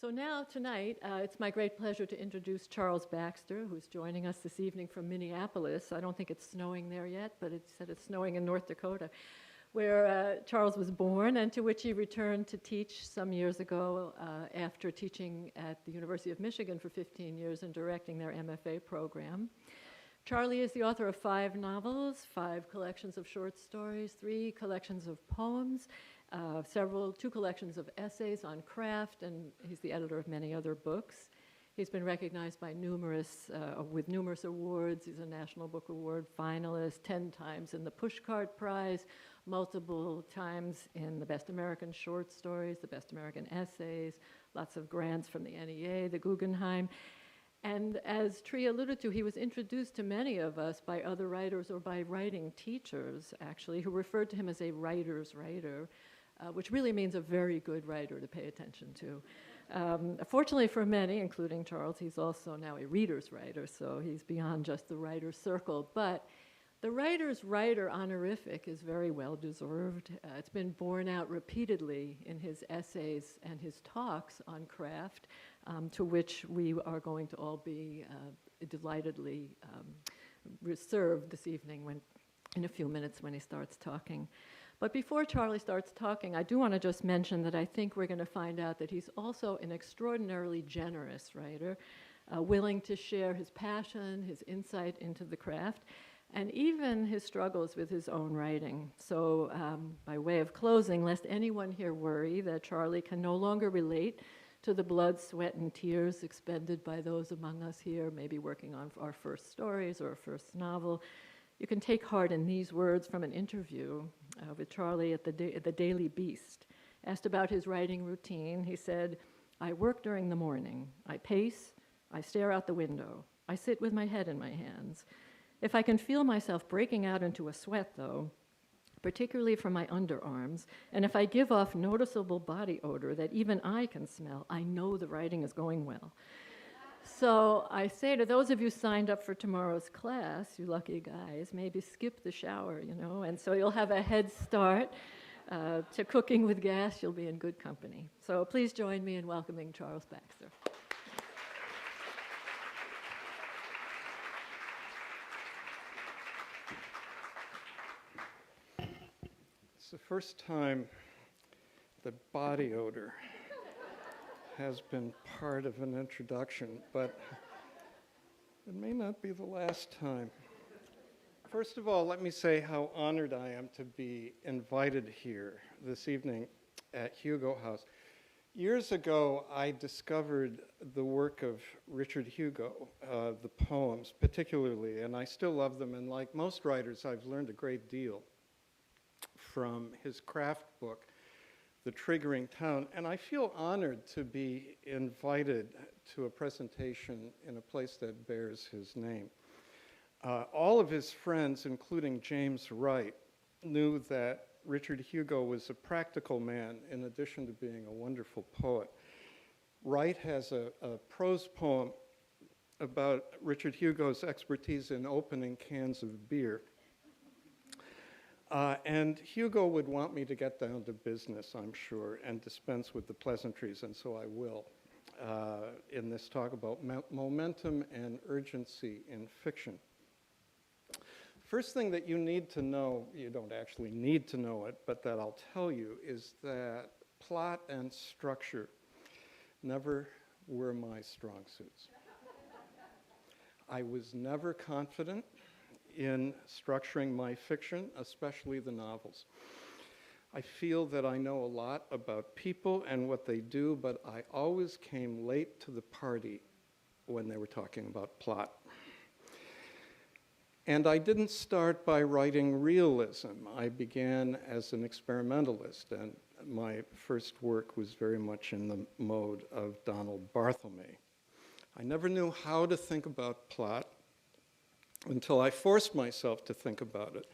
So now, tonight, it's my great pleasure to introduce Charles Baxter, who's joining us this evening from Minneapolis. I don't think it's snowing there yet, but it said it's snowing in North Dakota, where Charles was born and to which he returned to teach some years ago after teaching at the University of Michigan for 15 years and directing their MFA program. Charlie is the author of 5 novels, 5 collections of short stories, 3 collections of poems, 2 collections of essays on craft, and he's the editor of many other books. He's been recognized by with numerous awards. He's a National Book Award finalist, 10 times in the Pushcart Prize, multiple times in the Best American Short Stories, the Best American Essays, lots of grants from the NEA, the Guggenheim. And as Tree alluded to, he was introduced to many of us by other writers or by writing teachers, actually, who referred to him as a writer's writer, which really means a very good writer to pay attention to. Fortunately for many, including Charles, he's also now a reader's writer, so he's beyond just the writer's circle. But the writer's writer honorific is very well deserved. It's been borne out repeatedly in his essays and his talks on craft, to which we are going to all be delightedly served this evening in a few minutes when he starts talking. But before Charlie starts talking, I do want to just mention that I think we're going to find out that he's also an extraordinarily generous writer, willing to share his passion, his insight into the craft, and even his struggles with his own writing. So by way of closing, lest anyone here worry that Charlie can no longer relate to the blood, sweat, and tears expended by those among us here, maybe working on our first stories or our first novel, you can take heart in these words from an interview with Charlie at the Daily Beast. Asked about his writing routine, he said, "I work during the morning. I pace. I stare out the window. I sit with my head in my hands. If I can feel myself breaking out into a sweat, though, particularly from my underarms, and if I give off noticeable body odor that even I can smell, I know the writing is going well." So I say to those of you signed up for tomorrow's class, you lucky guys, maybe skip the shower, and so you'll have a head start to cooking with gas. You'll be in good company. So please join me in welcoming Charles Baxter. It's the first time that body odor has been part of an introduction, but it may not be the last time. First of all, let me say how honored I am to be invited here this evening at Hugo House. Years ago, I discovered the work of Richard Hugo, the poems particularly, and I still love them, and like most writers, I've learned a great deal from his craft book, The Triggering Town, and I feel honored to be invited to a presentation in a place that bears his name. All of his friends, including James Wright, knew that Richard Hugo was a practical man in addition to being a wonderful poet. Wright has a prose poem about Richard Hugo's expertise in opening cans of beer. And Hugo would want me to get down to business, I'm sure, and dispense with the pleasantries, and so I will, in this talk about momentum and urgency in fiction. First thing that you need to know, you don't actually need to know it, but that I'll tell you, is that plot and structure never were my strong suits. I was never confident in structuring my fiction, especially the novels. I feel that I know a lot about people and what they do, but I always came late to the party when they were talking about plot. And I didn't start by writing realism. I began as an experimentalist, and my first work was very much in the mode of Donald Barthelme. I never knew how to think about plot until I forced myself to think about it.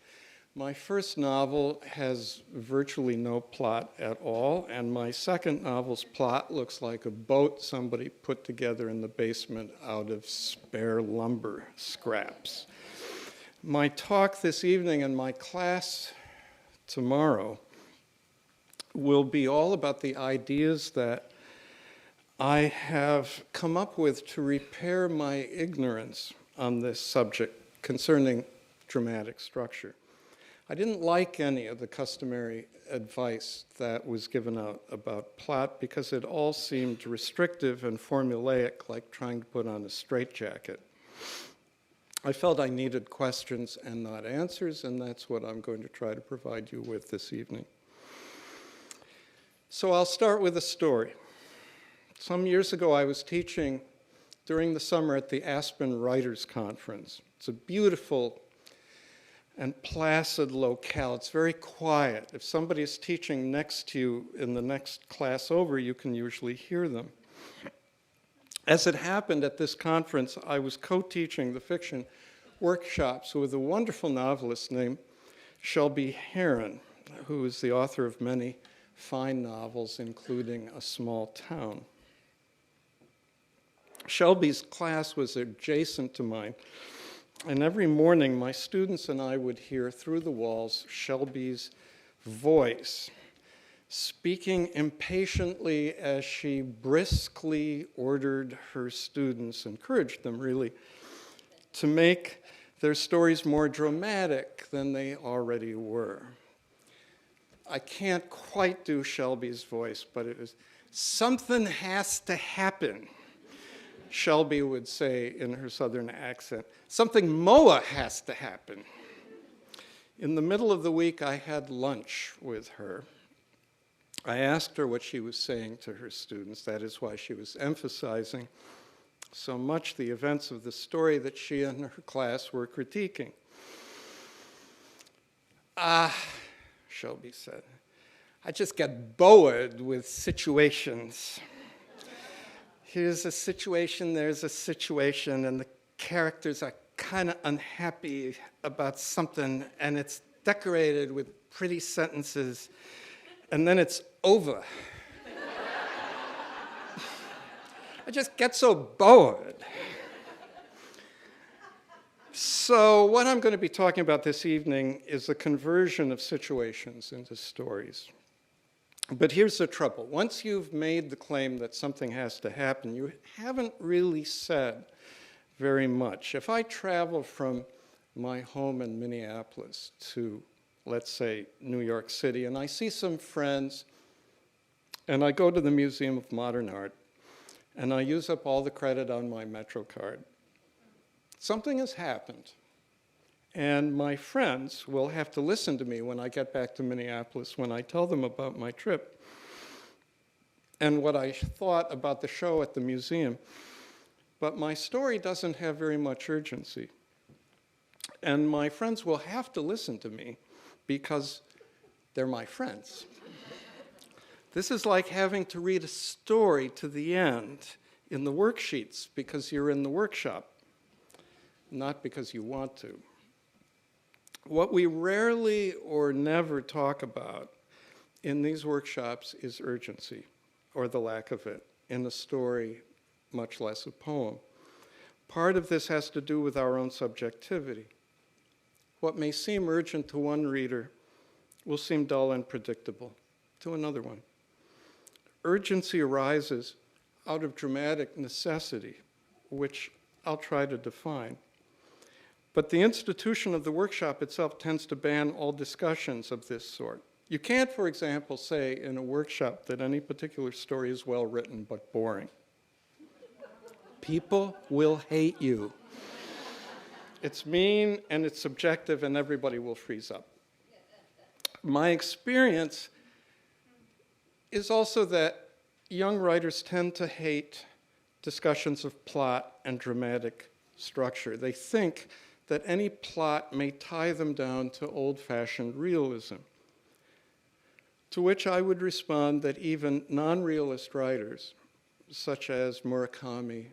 My first novel has virtually no plot at all, and my second novel's plot looks like a boat somebody put together in the basement out of spare lumber scraps. My talk this evening and my class tomorrow will be all about the ideas that I have come up with to repair my ignorance on this subject concerning dramatic structure. I didn't like any of the customary advice that was given out about plot because it all seemed restrictive and formulaic, like trying to put on a straitjacket. I felt I needed questions and not answers, and that's what I'm going to try to provide you with this evening. So I'll start with a story. Some years ago, I was teaching during the summer at the Aspen Writers Conference. It's a beautiful and placid locale. It's very quiet. If somebody is teaching next to you in the next class over, you can usually hear them. As it happened at this conference, I was co-teaching the fiction workshops with a wonderful novelist named Shelby Heron, who is the author of many fine novels, including A Small Town. Shelby's class was adjacent to mine, and every morning my students and I would hear through the walls Shelby's voice, speaking impatiently as she briskly ordered her students, encouraged them really, to make their stories more dramatic than they already were. I can't quite do Shelby's voice, but it was, "Something has to happen," Shelby would say in her southern accent. "Something MOA has to happen." In the middle of the week, I had lunch with her. I asked her what she was saying to her students. That is why she was emphasizing so much the events of the story that she and her class were critiquing. Shelby said, "I just get bored with situations. Here's a situation, there's a situation, and the characters are kind of unhappy about something, and it's decorated with pretty sentences, and then it's over. I just get so bored." So what I'm going to be talking about this evening is the conversion of situations into stories. But here's the trouble. Once you've made the claim that something has to happen, you haven't really said very much. If I travel from my home in Minneapolis to, let's say, New York City, and I see some friends, and I go to the Museum of Modern Art, and I use up all the credit on my MetroCard, something has happened. And my friends will have to listen to me when I get back to Minneapolis, when I tell them about my trip and what I thought about the show at the museum. But my story doesn't have very much urgency. And my friends will have to listen to me because they're my friends. This is like having to read a story to the end in the worksheets because you're in the workshop, not because you want to. What we rarely or never talk about in these workshops is urgency, or the lack of it, in a story, much less a poem. Part of this has to do with our own subjectivity. What may seem urgent to one reader will seem dull and predictable to another one. Urgency arises out of dramatic necessity, which I'll try to define. But the institution of the workshop itself tends to ban all discussions of this sort. You can't, for example, say in a workshop that any particular story is well written but boring. People will hate you. It's mean and it's subjective and everybody will freeze up. My experience is also that young writers tend to hate discussions of plot and dramatic structure. They think that any plot may tie them down to old-fashioned realism. To which I would respond that even non-realist writers, such as Murakami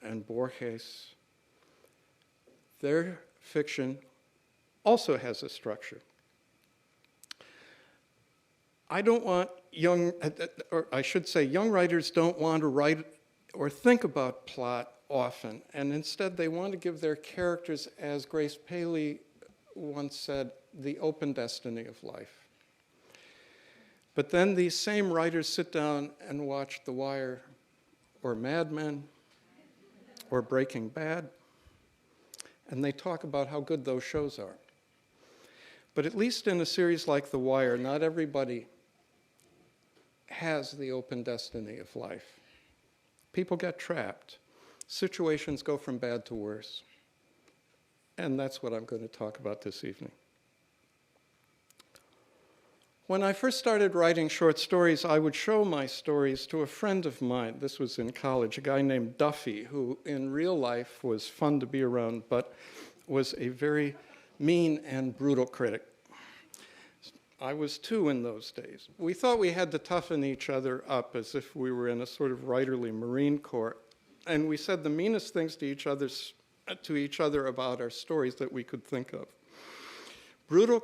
and Borges, their fiction also has a structure. I don't want young writers don't want to write or think about plot often, and instead they want to give their characters, as Grace Paley once said, the open destiny of life. But then these same writers sit down and watch The Wire or Mad Men or Breaking Bad, and they talk about how good those shows are. But at least in a series like The Wire, not everybody has the open destiny of life. People get trapped. Situations go from bad to worse. And that's what I'm going to talk about this evening. When I first started writing short stories, I would show my stories to a friend of mine. This was in college, a guy named Duffy, who in real life was fun to be around, but was a very mean and brutal critic. I was too in those days. We thought we had to toughen each other up as if we were in a sort of writerly Marine Corps. And we said the meanest things to each other about our stories that we could think of. Brutal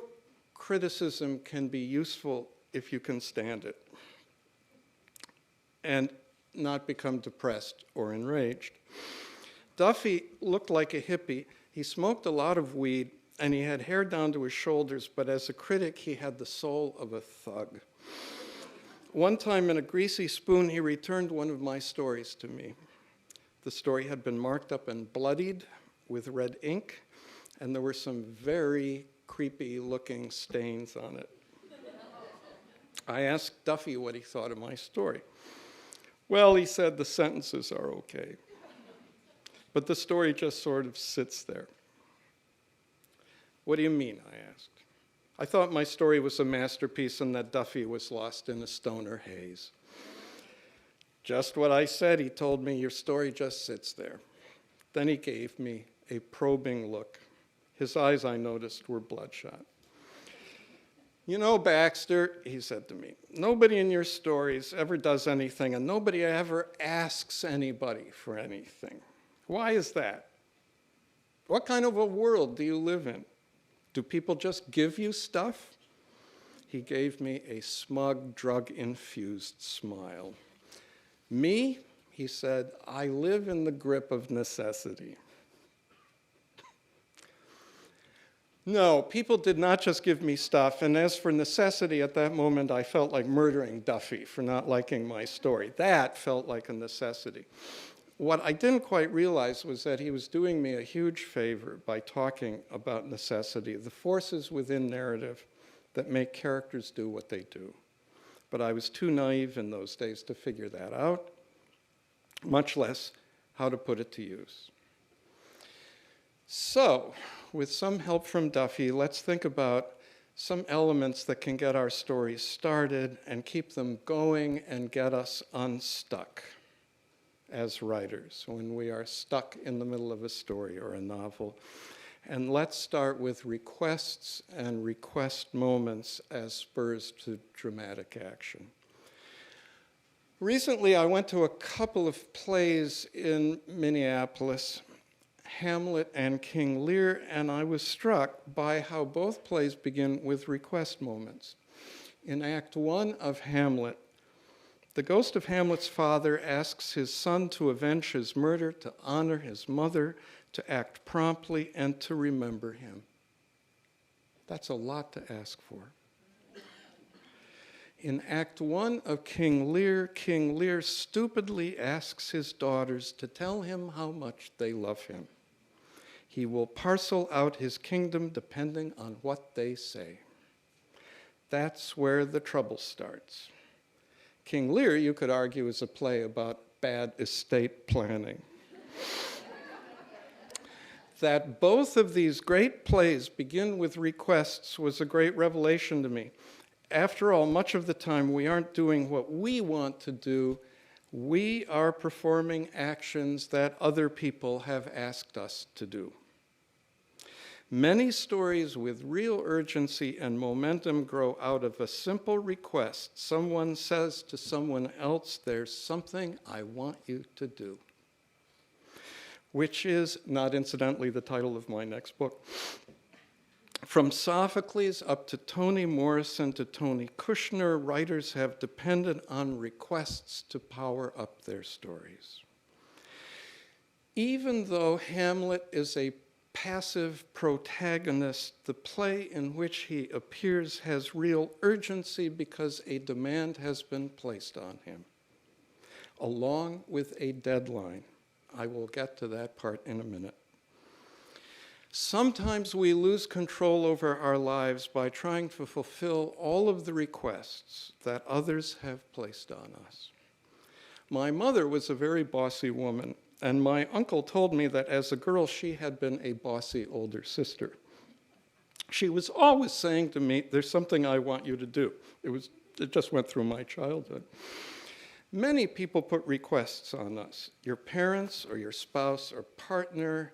criticism can be useful if you can stand it and not become depressed or enraged. Duffy looked like a hippie. He smoked a lot of weed, and he had hair down to his shoulders, but as a critic, he had the soul of a thug. One time in a greasy spoon, he returned one of my stories to me. The story had been marked up and bloodied with red ink, and there were some very creepy-looking stains on it. I asked Duffy what he thought of my story. Well, he said the sentences are okay, but the story just sort of sits there. What do you mean? I asked. I thought my story was a masterpiece and that Duffy was lost in a stoner haze. Just what I said, he told me, your story just sits there. Then he gave me a probing look. His eyes, I noticed, were bloodshot. You know, Baxter, he said to me, nobody in your stories ever does anything, and nobody ever asks anybody for anything. Why is that? What kind of a world do you live in? Do people just give you stuff? He gave me a smug, drug-infused smile. Me, he said, I live in the grip of necessity. No, people did not just give me stuff, and as for necessity, at that moment I felt like murdering Duffy for not liking my story. That felt like a necessity. What I didn't quite realize was that he was doing me a huge favor by talking about necessity, the forces within narrative that make characters do what they do. But I was too naive in those days to figure that out, much less how to put it to use. So, with some help from Duffy, let's think about some elements that can get our stories started and keep them going and get us unstuck as writers when we are stuck in the middle of a story or a novel. And let's start with requests and request moments as spurs to dramatic action. Recently, I went to a couple of plays in Minneapolis, Hamlet and King Lear, and I was struck by how both plays begin with request moments. In Act 1 of Hamlet, the ghost of Hamlet's father asks his son to avenge his murder, to honor his mother, to act promptly, and to remember him. That's a lot to ask for. In Act 1 of King Lear stupidly asks his daughters to tell him how much they love him. He will parcel out his kingdom depending on what they say. That's where the trouble starts. King Lear, you could argue, is a play about bad estate planning. That both of these great plays begin with requests was a great revelation to me. After all, much of the time we aren't doing what we want to do. We are performing actions that other people have asked us to do. Many stories with real urgency and momentum grow out of a simple request. Someone says to someone else, there's something I want you to do. Which is, not incidentally, the title of my next book. From Sophocles up to Toni Morrison to Tony Kushner, writers have depended on requests to power up their stories. Even though Hamlet is a passive protagonist, the play in which he appears has real urgency because a demand has been placed on him. along with a deadline. I will get to that part in a minute. Sometimes we lose control over our lives by trying to fulfill all of the requests that others have placed on us. My mother was a very bossy woman, and my uncle told me that as a girl she had been a bossy older sister. She was always saying to me, "There's something I want you to do." It just went through my childhood. Many people put requests on us. Your parents or your spouse or partner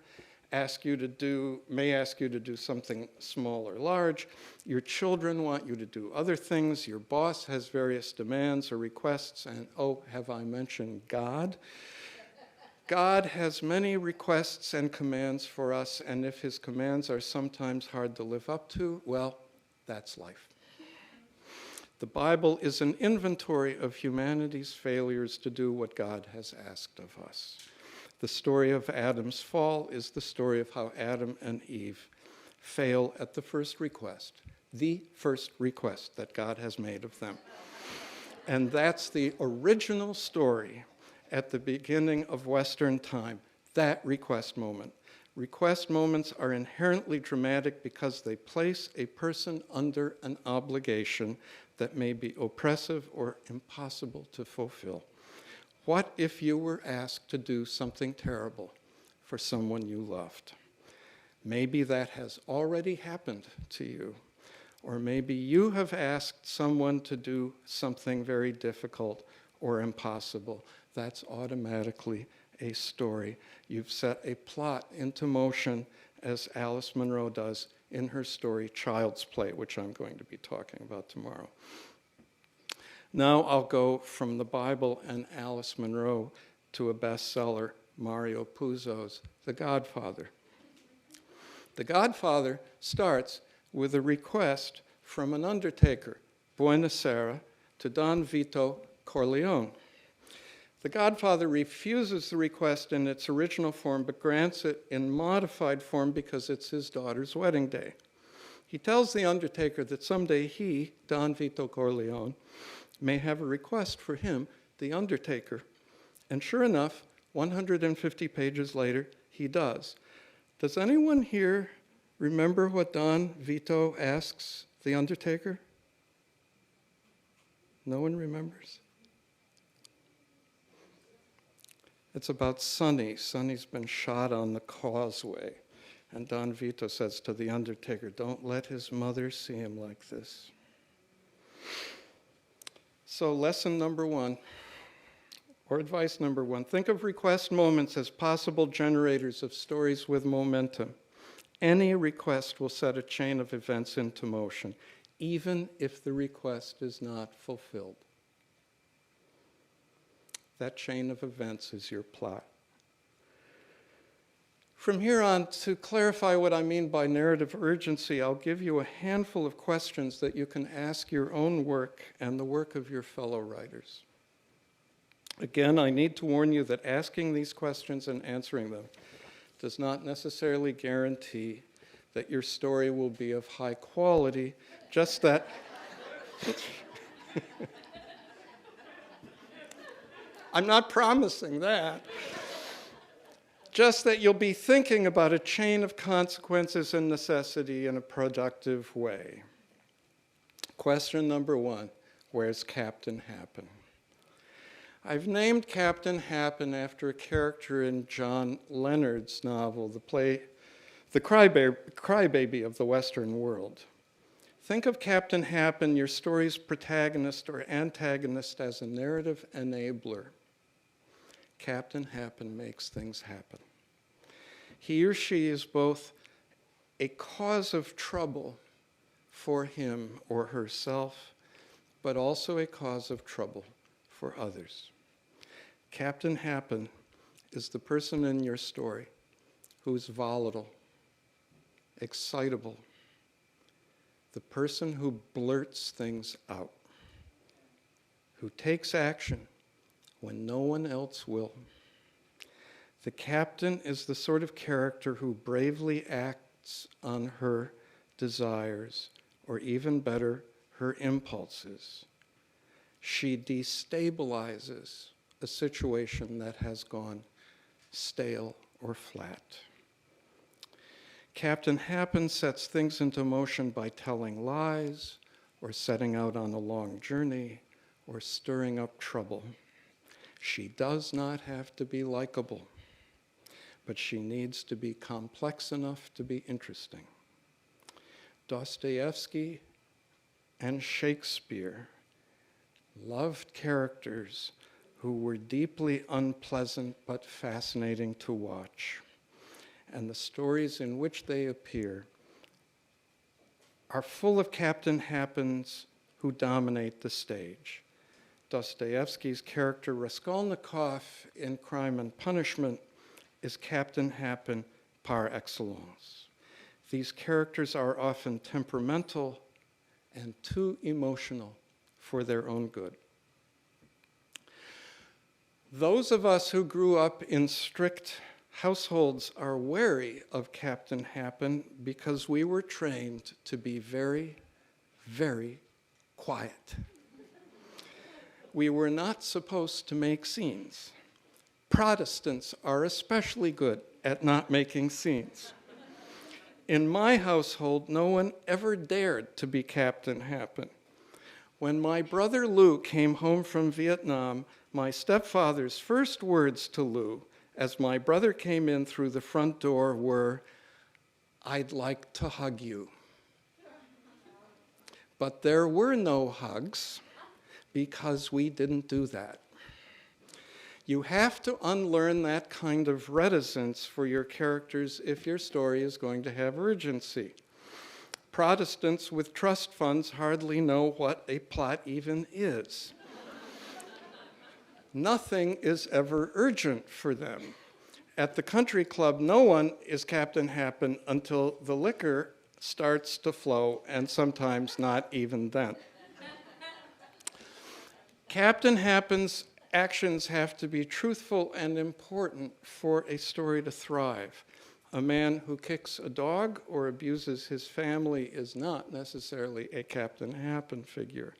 may ask you to do something small or large. Your children want you to do other things. Your boss has various demands or requests. And oh, have I mentioned God? God has many requests and commands for us, and if his commands are sometimes hard to live up to, well, that's life. The Bible is an inventory of humanity's failures to do what God has asked of us. The story of Adam's fall is the story of how Adam and Eve fail at the first request that God has made of them. And that's the original story at the beginning of Western time, that request moment. Request moments are inherently dramatic because they place a person under an obligation that may be oppressive or impossible to fulfill. What if you were asked to do something terrible for someone you loved? Maybe that has already happened to you, or maybe you have asked someone to do something very difficult or impossible. That's automatically a story. You've set a plot into motion, as Alice Munro does in her story Child's Play, which I'm going to be talking about tomorrow. Now I'll go from the Bible and Alice Munro to a bestseller, Mario Puzo's The Godfather. The Godfather starts with a request from an undertaker, Buonasera, to Don Vito Corleone. The Godfather refuses the request in its original form, but grants it in modified form because it's his daughter's wedding day. He tells the undertaker that someday he, Don Vito Corleone, may have a request for him, the undertaker. And sure enough, 150 pages later, he does. Does anyone here remember what Don Vito asks the undertaker? No one remembers? It's about Sonny. Sonny's been shot on the causeway. And Don Vito says to the undertaker, "Don't let his mother see him like this." So lesson number one, or advice number one, think of request moments as possible generators of stories with momentum. Any request will set a chain of events into motion, even if the request is not fulfilled. That chain of events is your plot. From here on, to clarify what I mean by narrative urgency, I'll give you a handful of questions that you can ask your own work and the work of your fellow writers. Again, I need to warn you that asking these questions and answering them does not necessarily guarantee that your story will be of high quality, just that I'm not promising that. Just that you'll be thinking about a chain of consequences and necessity in a productive way. Question number one, where's Captain Happen? I've named Captain Happen after a character in John Leonard's novel, the Crybaby of the Western World. Think of Captain Happen, your story's protagonist or antagonist, as a narrative enabler. Captain Happen makes things happen. He or she is both a cause of trouble for him or herself, but also a cause of trouble for others. Captain Happen is the person in your story who's volatile, excitable, the person who blurts things out, who takes action when no one else will. The captain is the sort of character who bravely acts on her desires, or even better, her impulses. She destabilizes a situation that has gone stale or flat. Captain Happen sets things into motion by telling lies, or setting out on a long journey, or stirring up trouble. She does not have to be likable, but she needs to be complex enough to be interesting. Dostoevsky and Shakespeare loved characters who were deeply unpleasant but fascinating to watch. And the stories in which they appear are full of Captain Happens who dominate the stage. Dostoevsky's character Raskolnikov in Crime and Punishment is Captain Happen par excellence. These characters are often temperamental and too emotional for their own good. Those of us who grew up in strict households are wary of Captain Happen because we were trained to be very, very quiet. We were not supposed to make scenes. Protestants are especially good at not making scenes. In my household, no one ever dared to be Captain Happen. When my brother Lou came home from Vietnam, my stepfather's first words to Lou, as my brother came in through the front door, were, "I'd like to hug you." But there were no hugs because we didn't do that. You have to unlearn that kind of reticence for your characters if your story is going to have urgency. Protestants with trust funds hardly know what a plot even is. Nothing is ever urgent for them. At the country club, no one is Captain Happen until the liquor starts to flow, and sometimes not even then. Captain Happen's actions have to be truthful and important for a story to thrive. A man who kicks a dog or abuses his family is not necessarily a Captain Happen figure,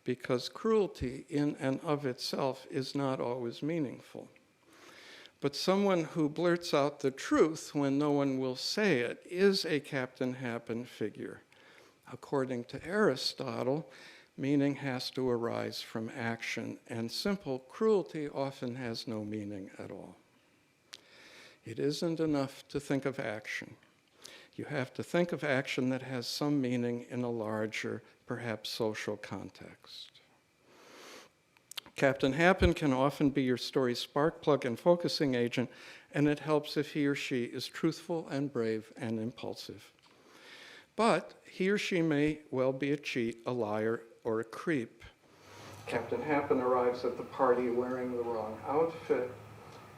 because cruelty in and of itself is not always meaningful. But someone who blurts out the truth when no one will say it is a Captain Happen figure. According to Aristotle, meaning has to arise from action, and simple cruelty often has no meaning at all. It isn't enough to think of action. You have to think of action that has some meaning in a larger, perhaps social context. Captain Happen can often be your story's spark plug and focusing agent, and it helps if he or she is truthful and brave and impulsive. But he or she may well be a cheat, a liar, or a creep. Captain Happen arrives at the party wearing the wrong outfit,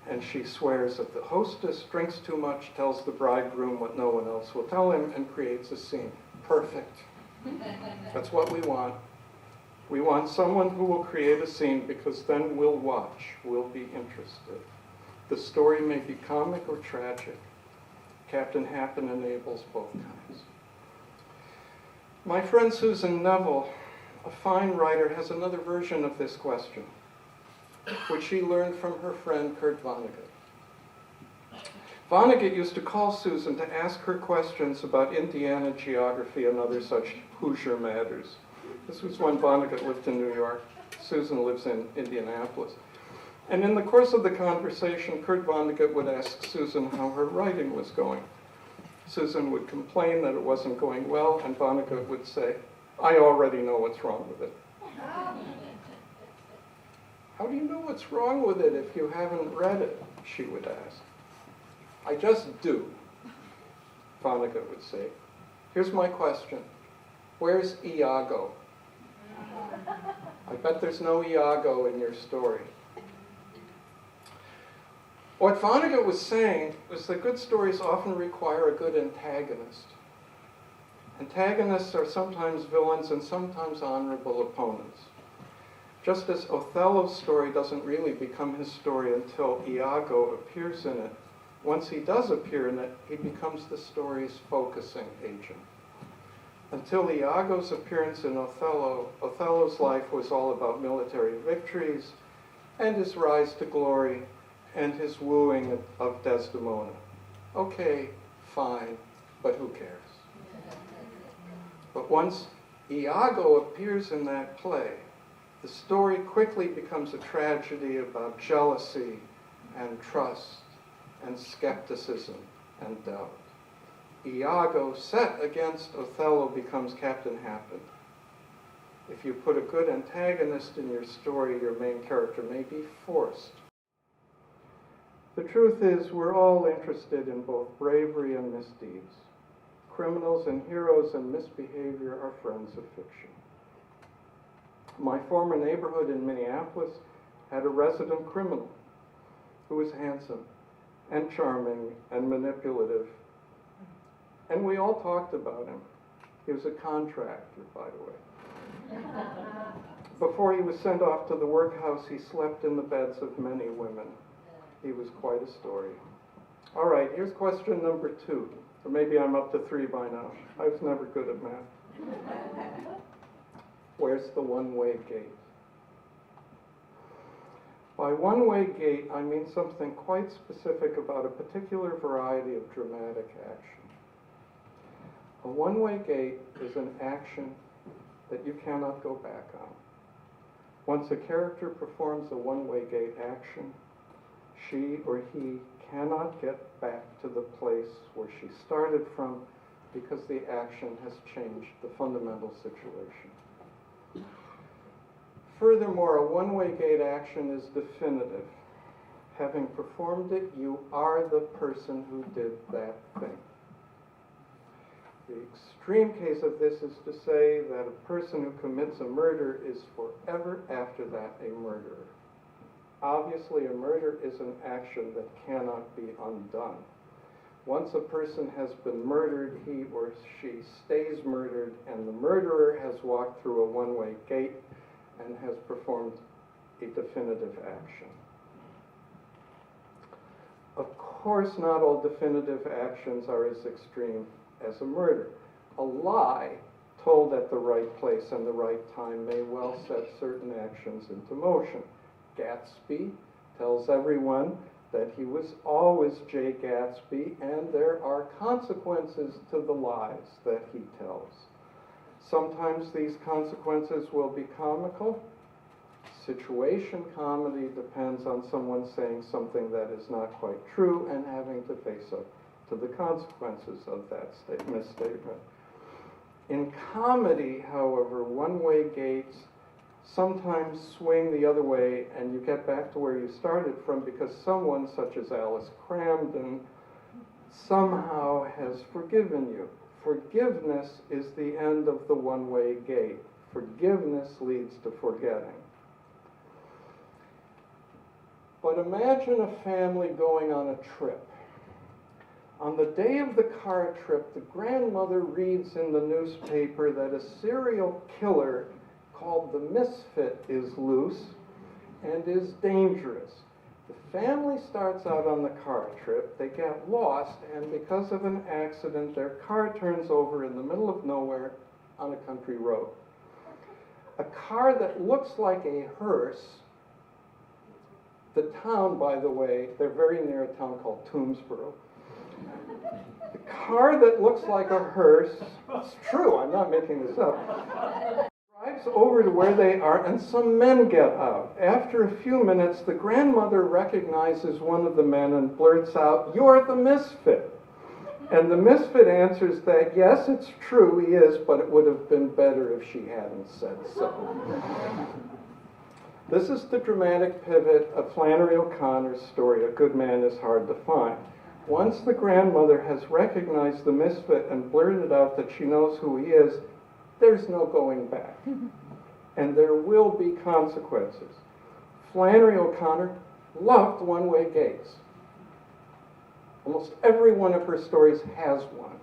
and she swears that the hostess drinks too much, tells the bridegroom what no one else will tell him, and creates a scene. Perfect. That's what we want. We want someone who will create a scene, because then we'll watch, we'll be interested. The story may be comic or tragic. Captain Happen enables both kinds. My friend Susan Neville, a fine writer, has another version of this question, which she learned from her friend Kurt Vonnegut. Vonnegut used to call Susan to ask her questions about Indiana geography and other such Hoosier matters. This was when Vonnegut lived in New York. Susan lives in Indianapolis. And in the course of the conversation, Kurt Vonnegut would ask Susan how her writing was going. Susan would complain that it wasn't going well, and Vonnegut would say, "I already know what's wrong with it." "How do you know what's wrong with it if you haven't read it?" she would ask. "I just do," Vonnegut would say. "Here's my question. Where's Iago?" "I bet there's no Iago in your story." What Vonnegut was saying was that good stories often require a good antagonist. Antagonists are sometimes villains and sometimes honorable opponents. Just as Othello's story doesn't really become his story until Iago appears in it, once he does appear in it, he becomes the story's focusing agent. Until Iago's appearance in Othello, Othello's life was all about military victories, and his rise to glory, and his wooing of Desdemona. Okay, fine, but who cares? But once Iago appears in that play, the story quickly becomes a tragedy about jealousy and trust and skepticism and doubt. Iago, set against Othello, becomes Captain Happen. If you put a good antagonist in your story, your main character may be forced. The truth is, we're all interested in both bravery and misdeeds. Criminals and heroes and misbehavior are friends of fiction. My former neighborhood in Minneapolis had a resident criminal who was handsome and charming and manipulative. And we all talked about him. He was a contractor, by the way. Before he was sent off to the workhouse, he slept in the beds of many women. He was quite a story. All right, here's question number 2. Or maybe I'm up to 3 by now. I was never good at math. Where's the one-way gate? By one-way gate, I mean something quite specific about a particular variety of dramatic action. A one-way gate is an action that you cannot go back on. Once a character performs a one-way gate action, she or he cannot get back to the place where she started from because the action has changed the fundamental situation. Furthermore, a one-way gate action is definitive. Having performed it, you are the person who did that thing. The extreme case of this is to say that a person who commits a murder is forever after that a murderer. Obviously, a murder is an action that cannot be undone. Once a person has been murdered, he or she stays murdered, and the murderer has walked through a one-way gate and has performed a definitive action. Of course, not all definitive actions are as extreme as a murder. A lie told at the right place and the right time may well set certain actions into motion. Gatsby tells everyone that he was always Jay Gatsby, and there are consequences to the lies that he tells. Sometimes these consequences will be comical. Situation comedy depends on someone saying something that is not quite true and having to face up to the consequences of that misstatement. In comedy, however, one-way gates sometimes swing the other way and you get back to where you started from because someone such as Alice Cramden somehow has forgiven you. Forgiveness is the end of the one-way gate. Forgiveness leads to forgetting. But imagine a family going on a trip. On the day of the car trip, the grandmother reads in the newspaper that a serial killer called the Misfit is loose and is dangerous. The family starts out on the car trip, they get lost, and because of an accident, their car turns over in the middle of nowhere on a country road. A car that looks like a hearse. The town, by the way, they're very near a town called Toomsboro. The car that looks like a hearse, it's true, I'm not making this up, drives over to where they are, and some men get out. After a few minutes, the grandmother recognizes one of the men and blurts out, "You're the Misfit." And the Misfit answers that, yes, it's true, he is, but it would have been better if she hadn't said so. This is the dramatic pivot of Flannery O'Connor's story, A Good Man is Hard to Find. Once the grandmother has recognized the misfit and blurted out that she knows who he is, there's no going back. And there will be consequences. Flannery O'Connor loved one-way gates. Almost every one of her stories has one.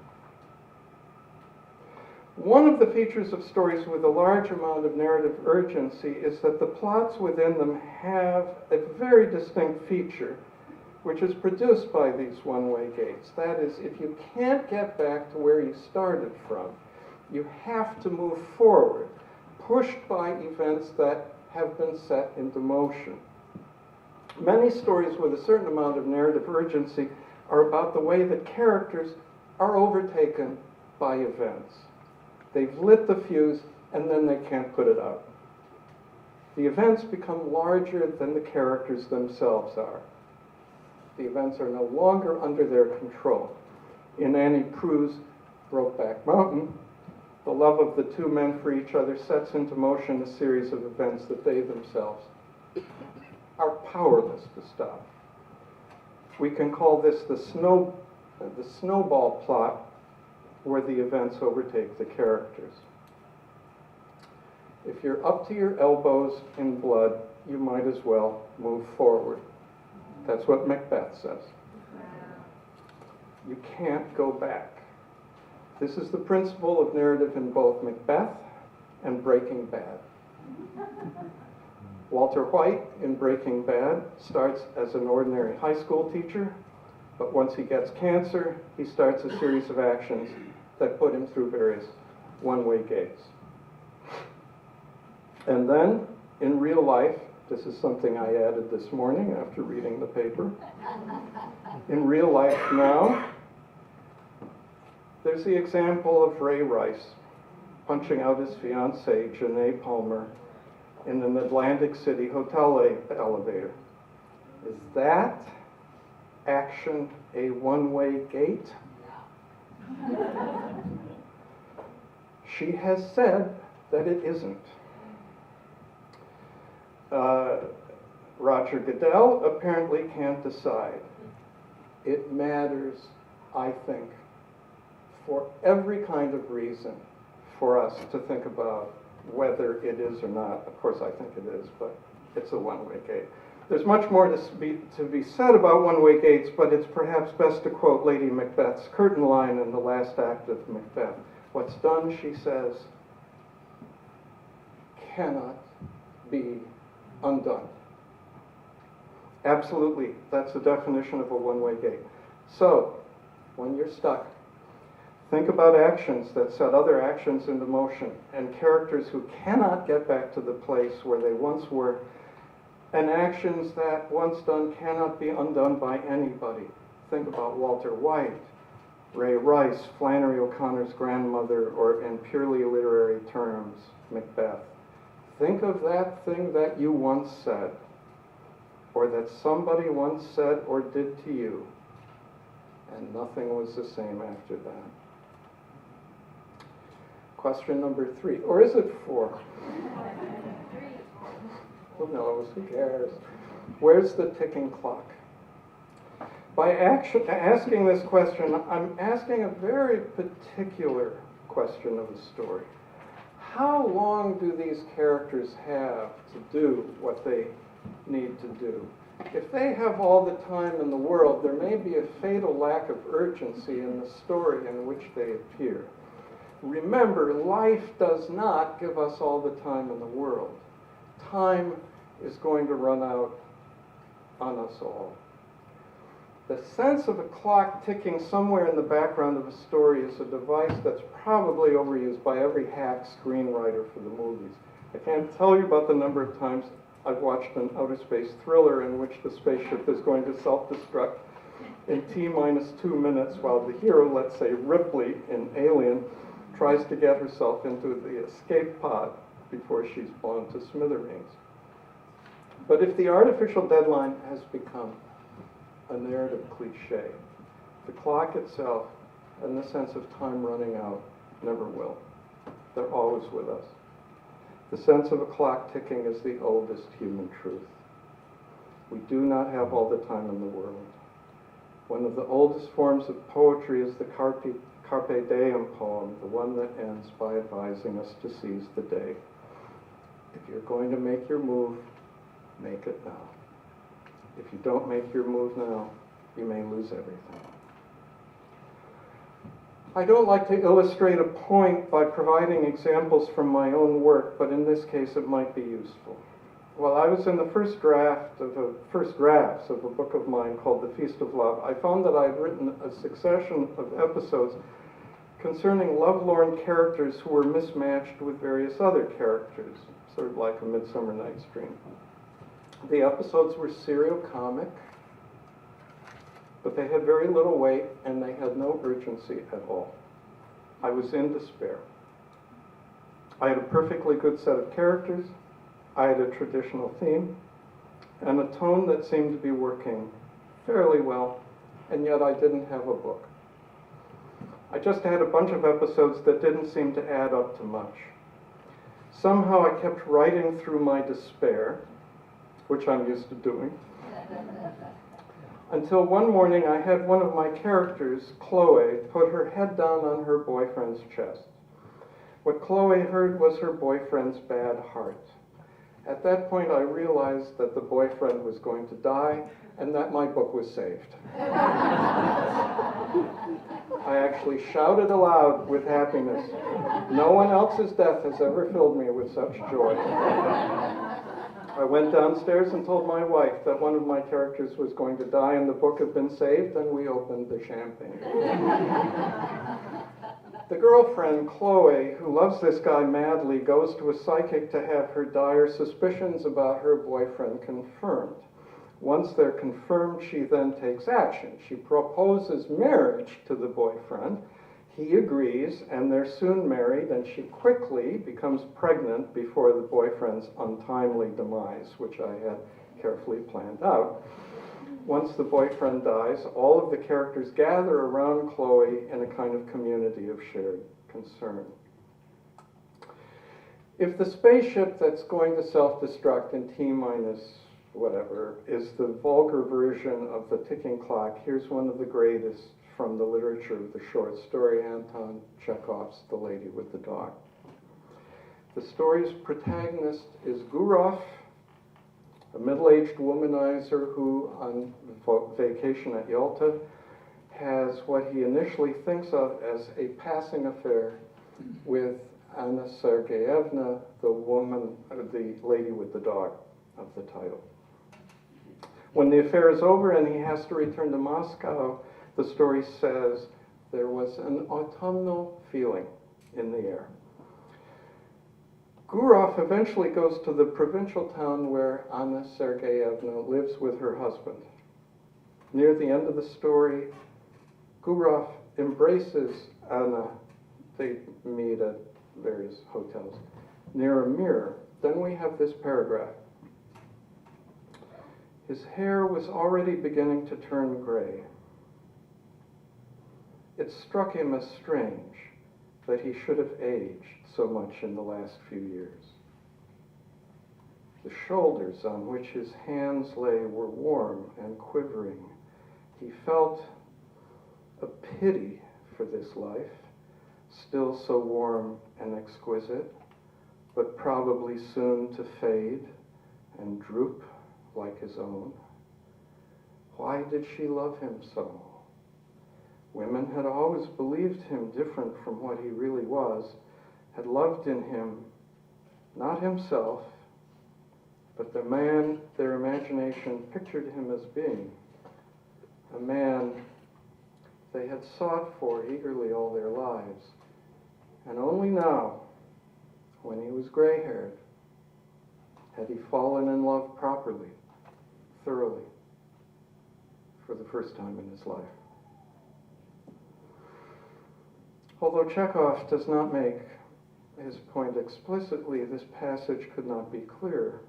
One of the features of stories with a large amount of narrative urgency is that the plots within them have a very distinct feature, which is produced by these one-way gates. That is, if you can't get back to where you started from, you have to move forward, pushed by events that have been set into motion. Many stories with a certain amount of narrative urgency are about the way that characters are overtaken by events. They've lit the fuse and then they can't put it out. The events become larger than the characters themselves are. The events are no longer under their control. In Annie Proulx's Brokeback Mountain, the love of the two men for each other sets into motion a series of events that they themselves are powerless to stop. We can call this the snowball plot, where the events overtake the characters. If you're up to your elbows in blood, you might as well move forward. That's what Macbeth says. You can't go back. This is the principle of narrative in both Macbeth and Breaking Bad. Walter White in Breaking Bad starts as an ordinary high school teacher, but once he gets cancer, he starts a series of actions that put him through various one-way gates. And then, in real life, this is something I added this morning after reading the paper. In real life now, there's the example of Ray Rice punching out his fiancée, Janae Palmer, in an Atlantic City hotel elevator. Is that action a one-way gate? She has said that it isn't. Roger Goodell apparently can't decide. It matters, I think, for every kind of reason for us to think about whether it is or not. Of course, I think it is, but it's a one-way gate. There's much more to be said about one-way gates, but it's perhaps best to quote Lady Macbeth's curtain line in the last act of Macbeth. What's done, she says, cannot be undone. Absolutely, that's the definition of a one-way gate. So, when you're stuck, think about actions that set other actions into motion and characters who cannot get back to the place where they once were, and actions that, once done, cannot be undone by anybody. Think about Walter White, Ray Rice, Flannery O'Connor's grandmother, or in purely literary terms, Macbeth. Think of that thing that you once said, or that somebody once said or did to you, and nothing was the same after that. Question number 3, or is it 4? Who knows? Who cares? Where's the ticking clock? By asking this question, I'm asking a very particular question of the story. How long do these characters have to do what they need to do? If they have all the time in the world, there may be a fatal lack of urgency in the story in which they appear. Remember, life does not give us all the time in the world. Time is going to run out on us all. The sense of a clock ticking somewhere in the background of a story is a device that's probably overused by every hack screenwriter for the movies. I can't tell you about the number of times I've watched an outer space thriller in which the spaceship is going to self-destruct in T-2 minutes while the hero, let's say Ripley in Alien, tries to get herself into the escape pod before she's blown to smithereens. But if the artificial deadline has become a narrative cliche, the clock itself and the sense of time running out never will. They're always with us. The sense of a clock ticking is the oldest human truth. We do not have all the time in the world. One of the oldest forms of poetry is the Carpe Diem poem, the one that ends by advising us to seize the day. If you're going to make your move, make it now. If you don't make your move now, you may lose everything. I don't like to illustrate a point by providing examples from my own work, but in this case it might be useful. While I was in the first drafts of a book of mine called The Feast of Love, I found that I had written a succession of episodes concerning lovelorn characters who were mismatched with various other characters, sort of like A Midsummer Night's Dream. The episodes were serial comic, but they had very little weight and they had no urgency at all. I was in despair. I had a perfectly good set of characters, I had a traditional theme, and a tone that seemed to be working fairly well, and yet I didn't have a book. I just had a bunch of episodes that didn't seem to add up to much. Somehow I kept writing through my despair, which I'm used to doing, until one morning I had one of my characters, Chloe, put her head down on her boyfriend's chest. What Chloe heard was her boyfriend's bad heart. At that point, I realized that the boyfriend was going to die and that my book was saved. I actually shouted aloud with happiness. No one else's death has ever filled me with such joy. I went downstairs and told my wife that one of my characters was going to die and the book had been saved, and we opened the champagne. The girlfriend, Chloe, who loves this guy madly, goes to a psychic to have her dire suspicions about her boyfriend confirmed. Once they're confirmed, she then takes action. She proposes marriage to the boyfriend. He agrees, and they're soon married, and she quickly becomes pregnant before the boyfriend's untimely demise, which I had carefully planned out. Once the boyfriend dies, all of the characters gather around Chloe in a kind of community of shared concern. If the spaceship that's going to self-destruct in T-minus whatever is the vulgar version of the ticking clock, here's one of the greatest from the literature of the short story, Anton Chekhov's The Lady with the Dog. The story's protagonist is Gurov, a middle-aged womanizer who, on vacation at Yalta, has what he initially thinks of as a passing affair with Anna Sergeyevna, the lady with the dog of the title. When the affair is over and he has to return to Moscow, the story says there was an autumnal feeling in the air. Gurov eventually goes to the provincial town where Anna Sergeyevna lives with her husband. Near the end of the story, Gurov embraces Anna. They meet at various hotels near a mirror. Then we have this paragraph. His hair was already beginning to turn gray. It struck him as strange that he should have aged so much in the last few years. The shoulders on which his hands lay were warm and quivering. He felt a pity for this life, still so warm and exquisite, but probably soon to fade and droop like his own. Why did she love him so? Women had always believed him different from what he really was, had loved in him, not himself, but the man their imagination pictured him as being, a man they had sought for eagerly all their lives. And only now, when he was gray-haired, had he fallen in love properly, thoroughly, for the first time in his life. Although Chekhov does not make his point explicitly, this passage could not be clearer.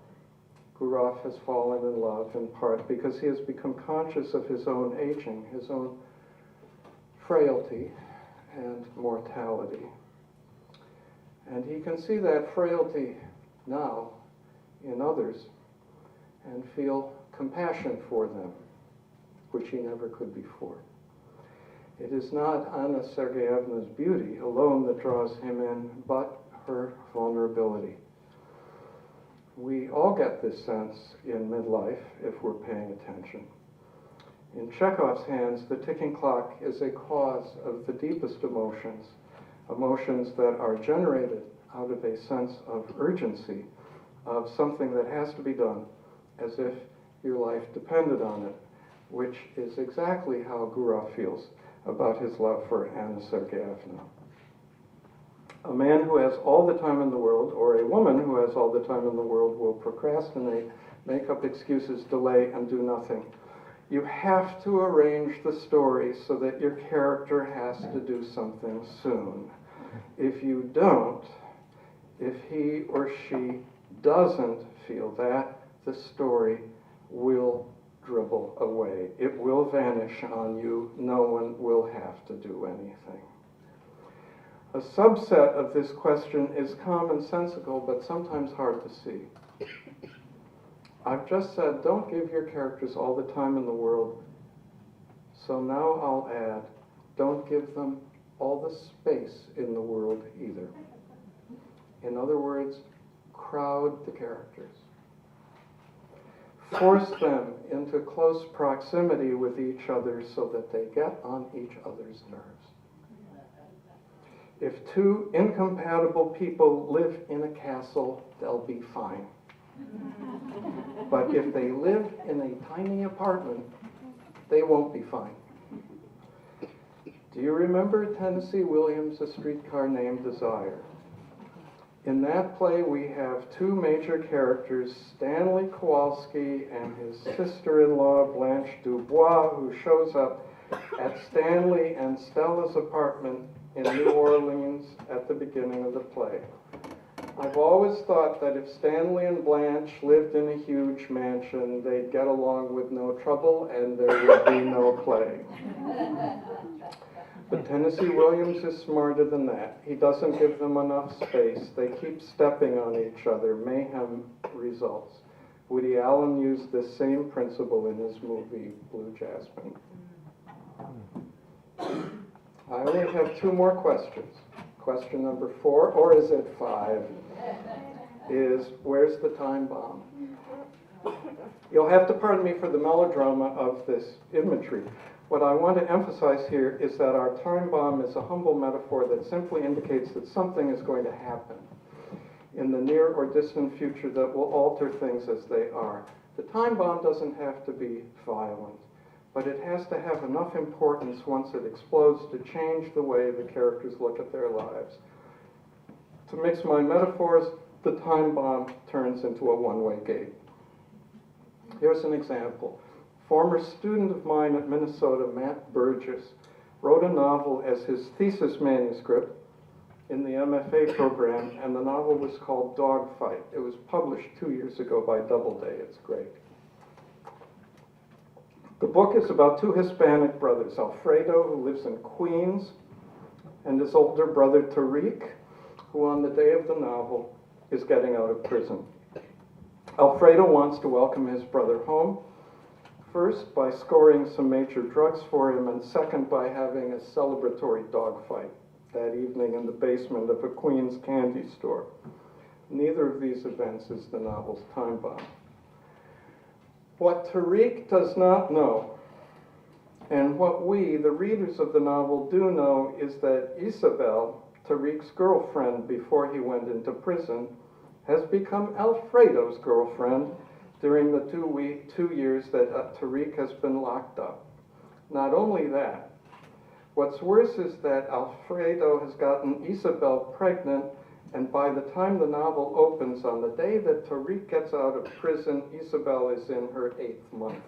Gurov has fallen in love in part because he has become conscious of his own aging, his own frailty and mortality. And he can see that frailty now in others and feel compassion for them, which he never could before. It is not Anna Sergeyevna's beauty alone that draws him in, but her vulnerability. We all get this sense in midlife if we're paying attention. In Chekhov's hands, the ticking clock is a cause of the deepest emotions, emotions that are generated out of a sense of urgency, of something that has to be done, as if your life depended on it, which is exactly how Gurov feels about his love for Anna Sergeyevna. A man who has all the time in the world, or a woman who has all the time in the world, will procrastinate, make up excuses, delay, and do nothing. You have to arrange the story so that your character has to do something soon. If you don't, if he or she doesn't feel that, the story will dribble away. It will vanish on you. No one will have to do anything. A subset of this question is commonsensical, but sometimes hard to see. I've just said, don't give your characters all the time in the world. So now I'll add, don't give them all the space in the world either. In other words, crowd the characters. Force them into close proximity with each other so that they get on each other's nerves. If two incompatible people live in a castle, they'll be fine. But if they live in a tiny apartment, they won't be fine. Do you remember Tennessee Williams' A Streetcar Named Desire? In that play, we have two major characters, Stanley Kowalski and his sister-in-law, Blanche Dubois, who shows up at Stanley and Stella's apartment in New Orleans at the beginning of the play. I've always thought that if Stanley and Blanche lived in a huge mansion, they'd get along with no trouble and there would be no play. But Tennessee Williams is smarter than that. He doesn't give them enough space. They keep stepping on each other. Mayhem results. Woody Allen used this same principle in his movie Blue Jasmine. I only have two more questions. Question number 4, or is it 5, is where's the time bomb? You'll have to pardon me for the melodrama of this imagery. What I want to emphasize here is that our time bomb is a humble metaphor that simply indicates that something is going to happen in the near or distant future that will alter things as they are. The time bomb doesn't have to be violent, but it has to have enough importance once it explodes to change the way the characters look at their lives. To mix my metaphors, the time bomb turns into a one-way gate. Here's an example. Former student of mine at Minnesota, Matt Burgess, wrote a novel as his thesis manuscript in the MFA program, and the novel was called Dogfight. It was published 2 years ago by Doubleday. It's great. The book is about two Hispanic brothers, Alfredo, who lives in Queens, and his older brother, Tariq, who on the day of the novel is getting out of prison. Alfredo wants to welcome his brother home, first by scoring some major drugs for him, and second by having a celebratory dogfight that evening in the basement of a Queens candy store. Neither of these events is the novel's time bomb. What Tariq does not know, and what we, the readers of the novel, do know, is that Isabel, Tariq's girlfriend before he went into prison, has become Alfredo's girlfriend during the 2 years that Tariq has been locked up. Not only that, what's worse is that Alfredo has gotten Isabel pregnant, and by the time the novel opens, on the day that Tariq gets out of prison, Isabel is in her 8th month.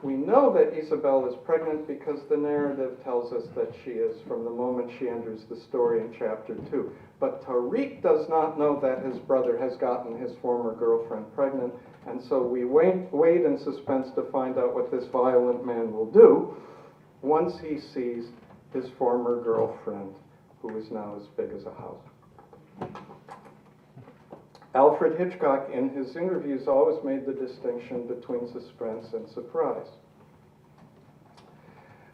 We know that Isabel is pregnant because the narrative tells us that she is from the moment she enters the story in chapter 2. But Tariq does not know that his brother has gotten his former girlfriend pregnant, and so we wait in suspense to find out what this violent man will do once he sees his former girlfriend, who is now as big as a house. Alfred Hitchcock, in his interviews, always made the distinction between suspense and surprise.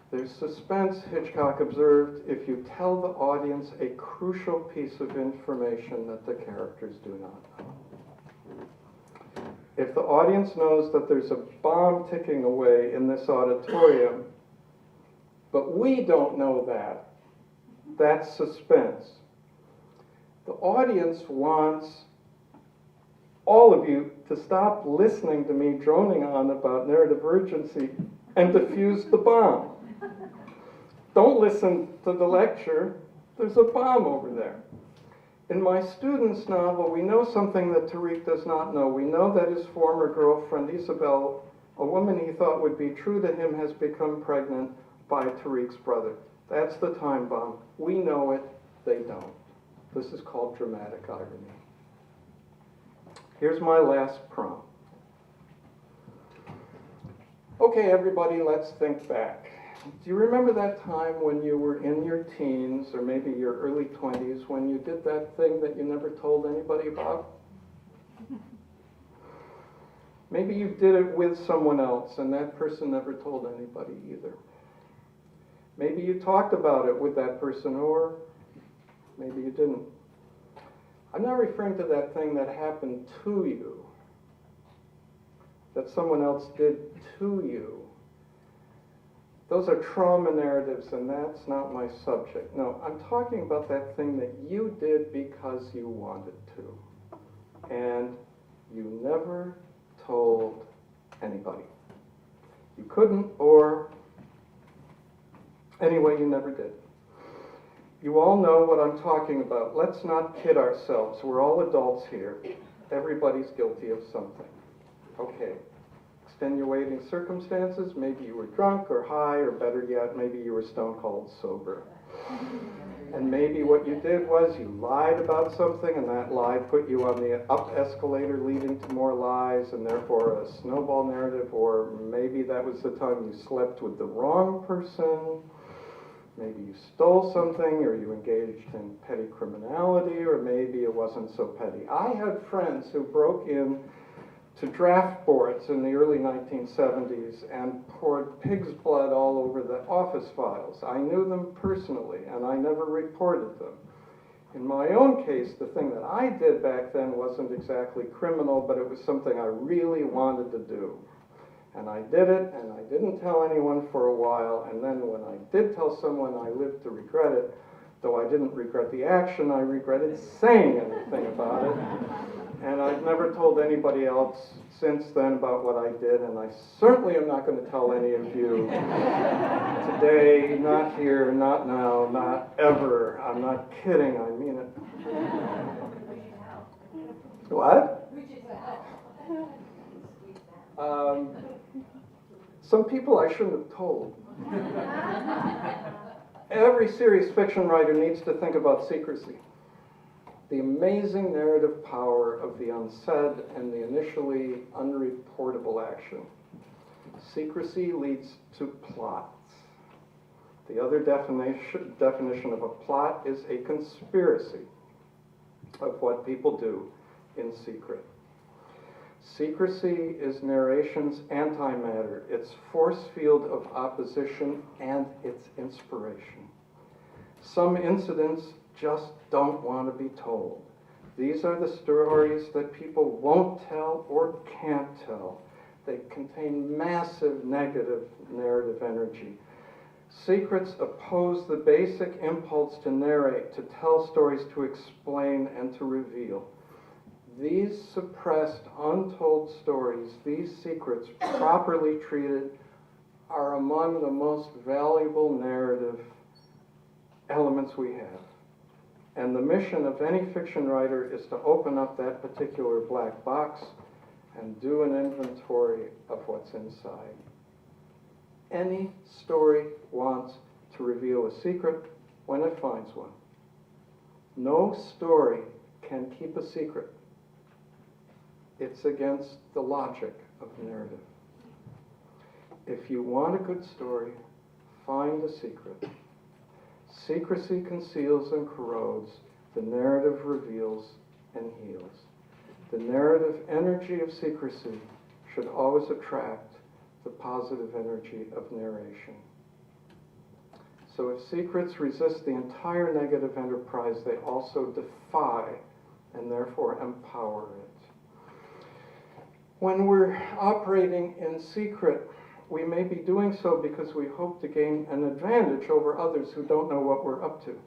There's suspense, Hitchcock observed, if you tell the audience a crucial piece of information that the characters do not know. If the audience knows that there's a bomb ticking away in this auditorium, but we don't know that, that's suspense. The audience wants all of you to stop listening to me droning on about narrative urgency and defuse the bomb. Don't listen to the lecture, There's a bomb over there. In my student's novel, we know something that Tariq does not know. We know that his former girlfriend, Isabel, a woman he thought would be true to him, has become pregnant by Tariq's brother. That's the time bomb. We know it, they don't. This is called dramatic irony. Here's my last prompt. Okay, everybody, let's think back. Do you remember that time when you were in your teens, or maybe your early 20s, when you did that thing that you never told anybody about? Maybe you did it with someone else, and that person never told anybody either. Maybe you talked about it with that person, or maybe you didn't. I'm not referring to that thing that happened to you, that someone else did to you. Those are trauma narratives, and that's not my subject. No, I'm talking about that thing that you did because you wanted to, and you never told anybody. You couldn't, or anyway, you never did. You all know what I'm talking about. Let's not kid ourselves. We're all adults here. Everybody's guilty of something. Okay. Extenuating circumstances, maybe you were drunk or high, or better yet, maybe you were stone cold sober. And maybe what you did was you lied about something, and that lie put you on the up escalator leading to more lies, and therefore a snowball narrative. Or maybe that was the time you slept with the wrong person. Maybe you stole something, or you engaged in petty criminality, or maybe it wasn't so petty. I had friends who broke in to draft boards in the early 1970s and poured pig's blood all over the office files. I knew them personally, and I never reported them. In my own case, the thing that I did back then wasn't exactly criminal, but it was something I really wanted to do. And I did it, and I didn't tell anyone for a while, and then when I did tell someone, I lived to regret it. Though I didn't regret the action, I regretted saying anything about it. And I've never told anybody else since then about what I did, and I certainly am not going to tell any of you today, not here, not now, not ever. I'm not kidding, I mean it. What? Some people I shouldn't have told. Every serious fiction writer needs to think about secrecy. The amazing narrative power of the unsaid and the initially unreportable action. Secrecy leads to plots. The other definition of a plot is a conspiracy of what people do in secret. Secrecy is narration's antimatter, its force field of opposition, and its inspiration. Some incidents just don't want to be told. These are the stories that people won't tell or can't tell. They contain massive negative narrative energy. Secrets oppose the basic impulse to narrate, to tell stories, to explain, and to reveal. These suppressed, untold stories, these secrets, properly treated, are among the most valuable narrative elements we have. And the mission of any fiction writer is to open up that particular black box and do an inventory of what's inside. Any story wants to reveal a secret when it finds one. No story can keep a secret. It's against the logic of narrative. If you want a good story, find a secret. Secrecy conceals and corrodes. The narrative reveals and heals. The narrative energy of secrecy should always attract the positive energy of narration. So if secrets resist the entire negative enterprise, they also defy and therefore empower it. When we're operating in secret, we may be doing so because we hope to gain an advantage over others who don't know what we're up to.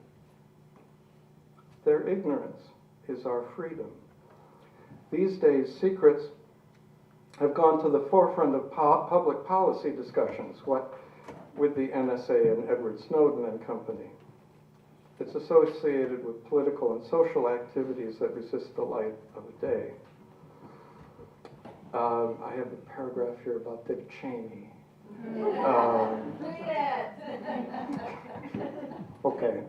Their ignorance is our freedom. These days, secrets have gone to the forefront of public policy discussions, what with the NSA and Edward Snowden and company. It's associated with political and social activities that resist the light of the day. I have a paragraph here about Dick Cheney. Okay.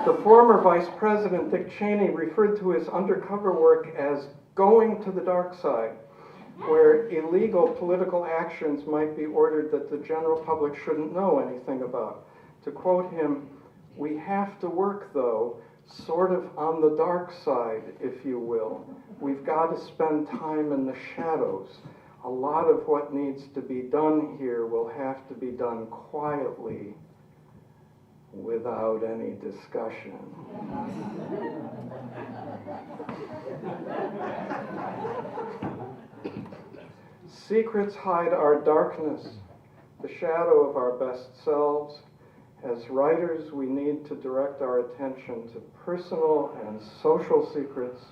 The former Vice President Dick Cheney referred to his undercover work as going to the dark side, where illegal political actions might be ordered that the general public shouldn't know anything about. To quote him, "We have to work, though, sort of on the dark side, if you will. We've got to spend time in the shadows. A lot of what needs to be done here will have to be done quietly, without any discussion." Secrets hide our darkness, the shadow of our best selves. As writers, we need to direct our attention to personal and social secrets,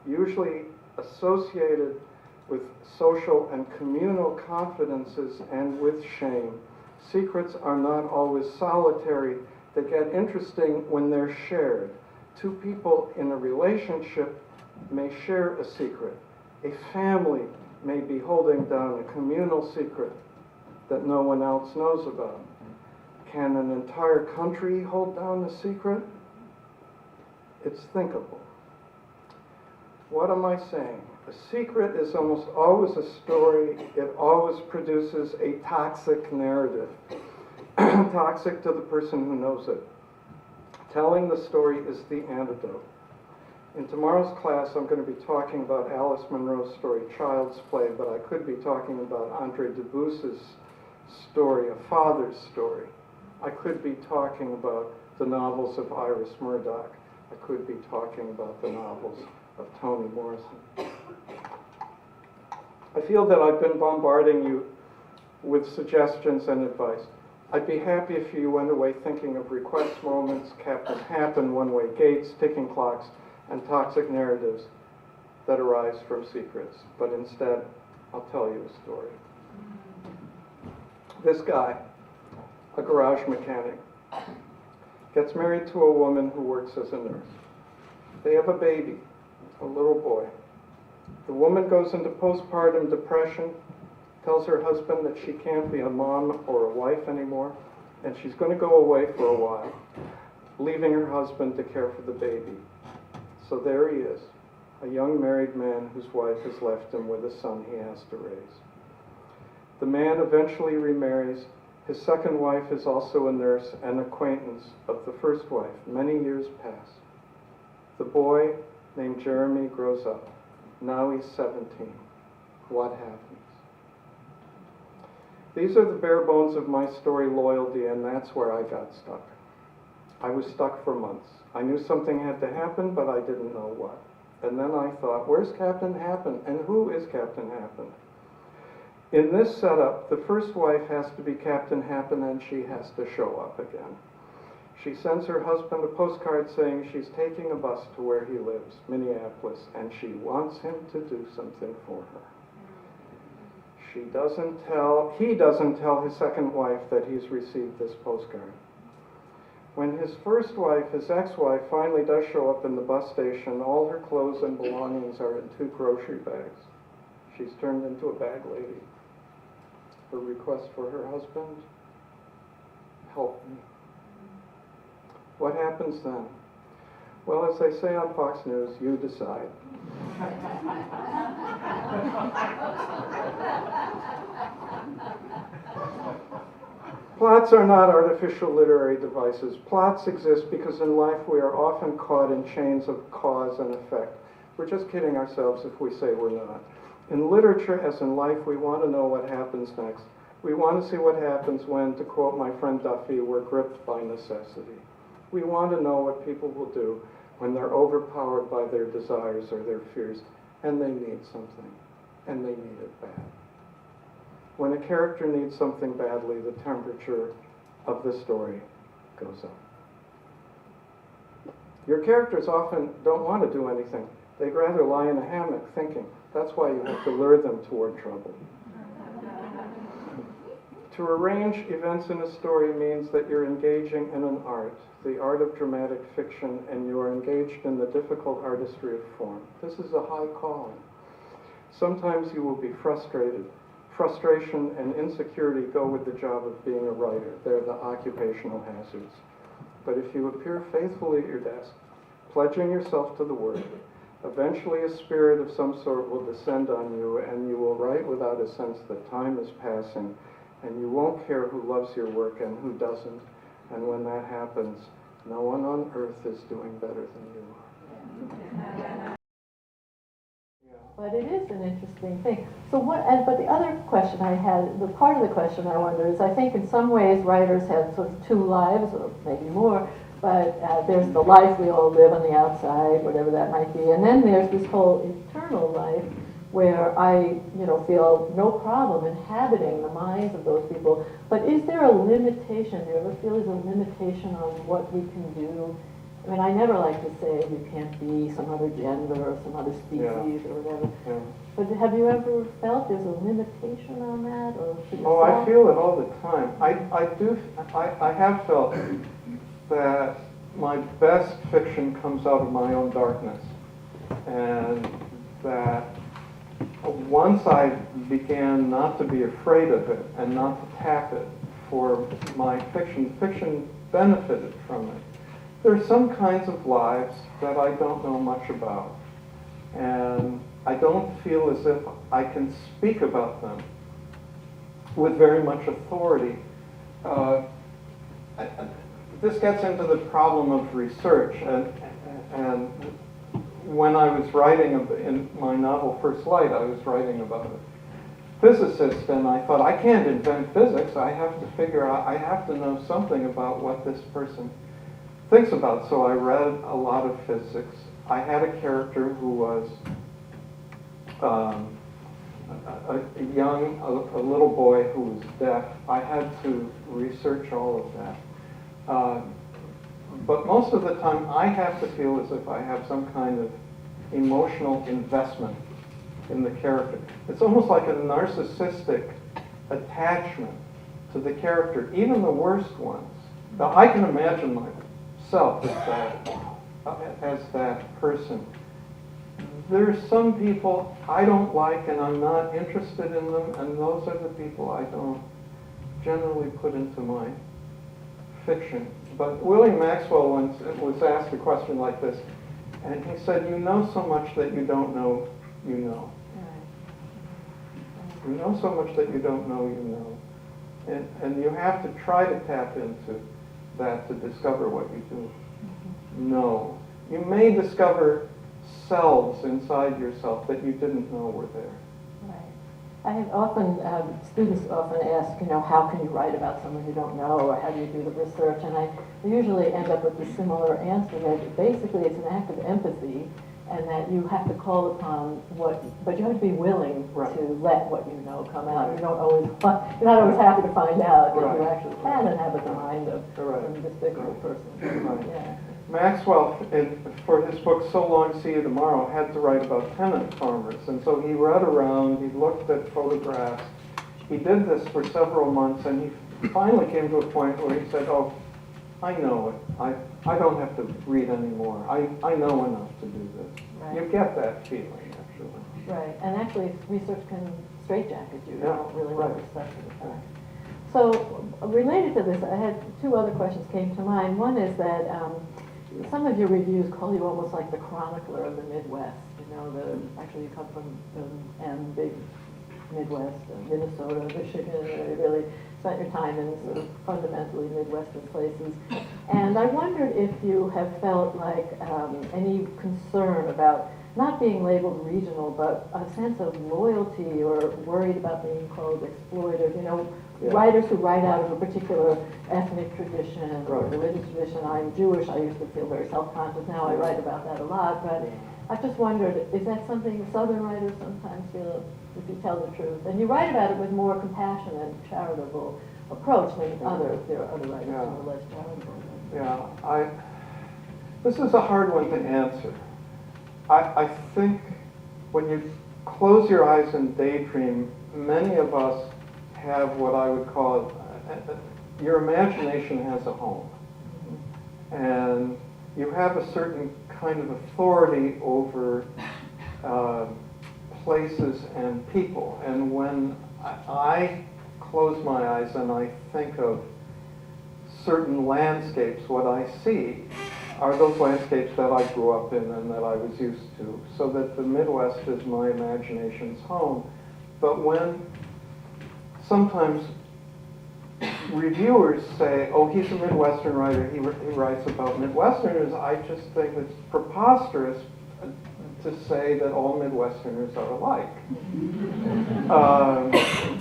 usually associated with social and communal confidences and with shame. Secrets are not always solitary. They get interesting when they're shared. Two people in a relationship may share a secret. A family may be holding down a communal secret that no one else knows about. Can an entire country hold down a secret? It's thinkable. What am I saying? A secret is almost always a story. It always produces a toxic narrative, toxic to the person who knows it. Telling the story is the antidote. In tomorrow's class, I'm going to be talking about Alice Munro's story, Child's Play, but I could be talking about Andre Dubus's story, A Father's Story. I could be talking about the novels of Iris Murdoch. I could be talking about the novels of Toni Morrison. I feel that I've been bombarding you with suggestions and advice. I'd be happy if you went away thinking of request moments, Captain Happen, one-way gates, ticking clocks, and toxic narratives that arise from secrets. But instead, I'll tell you a story. This guy, a garage mechanic, gets married to a woman who works as a nurse. They have a baby, a little boy. The woman goes into postpartum depression, tells her husband that she can't be a mom or a wife anymore, and she's going to go away for a while, leaving her husband to care for the baby. So there he is, a young married man whose wife has left him with a son he has to raise. The man eventually remarries. His second wife is also a nurse and acquaintance of the first wife. Many years pass. The boy, named Jeremy, grows up. Now he's 17. What happens? These are the bare bones of my story, Loyalty, and that's where I got stuck. I was stuck for months. I knew something had to happen, but I didn't know what. And then I thought, where's Captain Happen? And who is Captain Happen? In this setup, the first wife has to be Captain Happen, and she has to show up again. She sends her husband a postcard saying she's taking a bus to where he lives, Minneapolis, and she wants him to do something for her. He doesn't tell his second wife that he's received this postcard. When his first wife, his ex-wife, finally does show up in the bus station, all her clothes and belongings are in 2 grocery bags. She's turned into a bag lady. Her request for her husband, help me. What happens then? Well, as they say on Fox News, you decide. Plots are not artificial literary devices. Plots exist because in life we are often caught in chains of cause and effect. We're just kidding ourselves if we say we're not. In literature, as in life, we want to know what happens next. We want to see what happens when, to quote my friend Duffy, we're gripped by necessity. We want to know what people will do when they're overpowered by their desires or their fears, and they need something, and they need it bad. When a character needs something badly, the temperature of the story goes up. Your characters often don't want to do anything. They'd rather lie in a hammock thinking. That's why you have to lure them toward trouble. To arrange events in a story means that you're engaging in an art. the art of dramatic fiction and you are engaged in the difficult artistry of form. This is a high calling. Sometimes you will be frustrated. Frustration and insecurity go with the job of being a writer. They're the occupational hazards. But if you appear faithfully at your desk, pledging yourself to the work, eventually a spirit of some sort will descend on you and you will write without a sense that time is passing and you won't care who loves your work and who doesn't. And when that happens, no one on earth is doing better than you are. But it is an interesting thing. So but the other question I had, the part of the question I wonder is, I think in some ways writers have sort of two lives, or maybe more, but there's the life we all live on the outside, whatever that might be, and then there's this whole internal life where I, feel no problem inhabiting the minds of those people. But is there a limitation? Do you ever feel there's a limitation on what we can do? I mean, I never like to say you can't be some other gender or some other species or whatever. Yeah. But have you ever felt there's a limitation on that? Or Oh, I feel it all the time. I have felt that my best fiction comes out of my own darkness. And that once I began not to be afraid of it and not to tap it for my fiction benefited from it. There are some kinds of lives that I don't know much about. And I don't feel as if I can speak about them with very much authority. This gets into the problem of research. And when I was writing in my novel First Light, I was writing about a physicist, and I thought, I can't invent physics. I have to figure out, I have to know something about what this person thinks about. So I read a lot of physics. I had a character who was a little boy who was deaf. I had to research all of that. But most of the time, I have to feel as if I have some kind of emotional investment in the character. It's almost like a narcissistic attachment to the character, even the worst ones. Now, I can imagine myself as that person. There's some people I don't like and I'm not interested in them, and those are the people I don't generally put into my fiction. But William Maxwell once was asked a question like this, and he said, you know so much that you don't know you know. You know so much that you don't know you know. And you have to try to tap into that to discover what you do know. You may discover selves inside yourself that you didn't know were there. I have often, students often ask, how can you write about someone you don't know, or how do you do the research? And I usually end up with a similar answer, that basically it's an act of empathy, and that you have to call upon but you have to be willing to let what you know come out. You're not always happy to find out that you actually can inhabit the mind of a despicable person. Yeah. Maxwell, for his book So Long, See You Tomorrow, had to write about tenant farmers. And so he read around, he looked at photographs. He did this for several months, and he finally came to a point where he said, oh, I know it. I don't have to read anymore. I know enough to do this. Right. You get that feeling, actually. Right, and actually research can straitjacket you. You don't really want to be stuck to the fact. So related to this, I had two other questions came to mind. One is that some of your reviews call you almost like the chronicler of the Midwest. Actually you come from big Midwest, Minnesota, Michigan. You really spent your time in sort of fundamentally Midwestern places. And I wondered if you have felt like any concern about not being labeled regional, but a sense of loyalty or worried about being called exploited. Writers who write out of a particular ethnic tradition or religious tradition. I'm Jewish. I used to feel very self-conscious. Now I write about that a lot. But I just wondered, is that something Southern writers sometimes feel, if you tell the truth? And you write about it with more compassionate, charitable approach than there are other writers who are less charitable. Yeah, this is a hard one to answer. I think when you close your eyes and daydream, many of us have what I would call, your imagination has a home. and you have a certain kind of authority over places and people. And when I close my eyes and I think of certain landscapes, what I see are those landscapes that I grew up in and that I was used to, so that the Midwest is my imagination's home. But when sometimes reviewers say, oh, he's a Midwestern writer, he writes about Midwesterners, I just think it's preposterous to say that all Midwesterners are alike.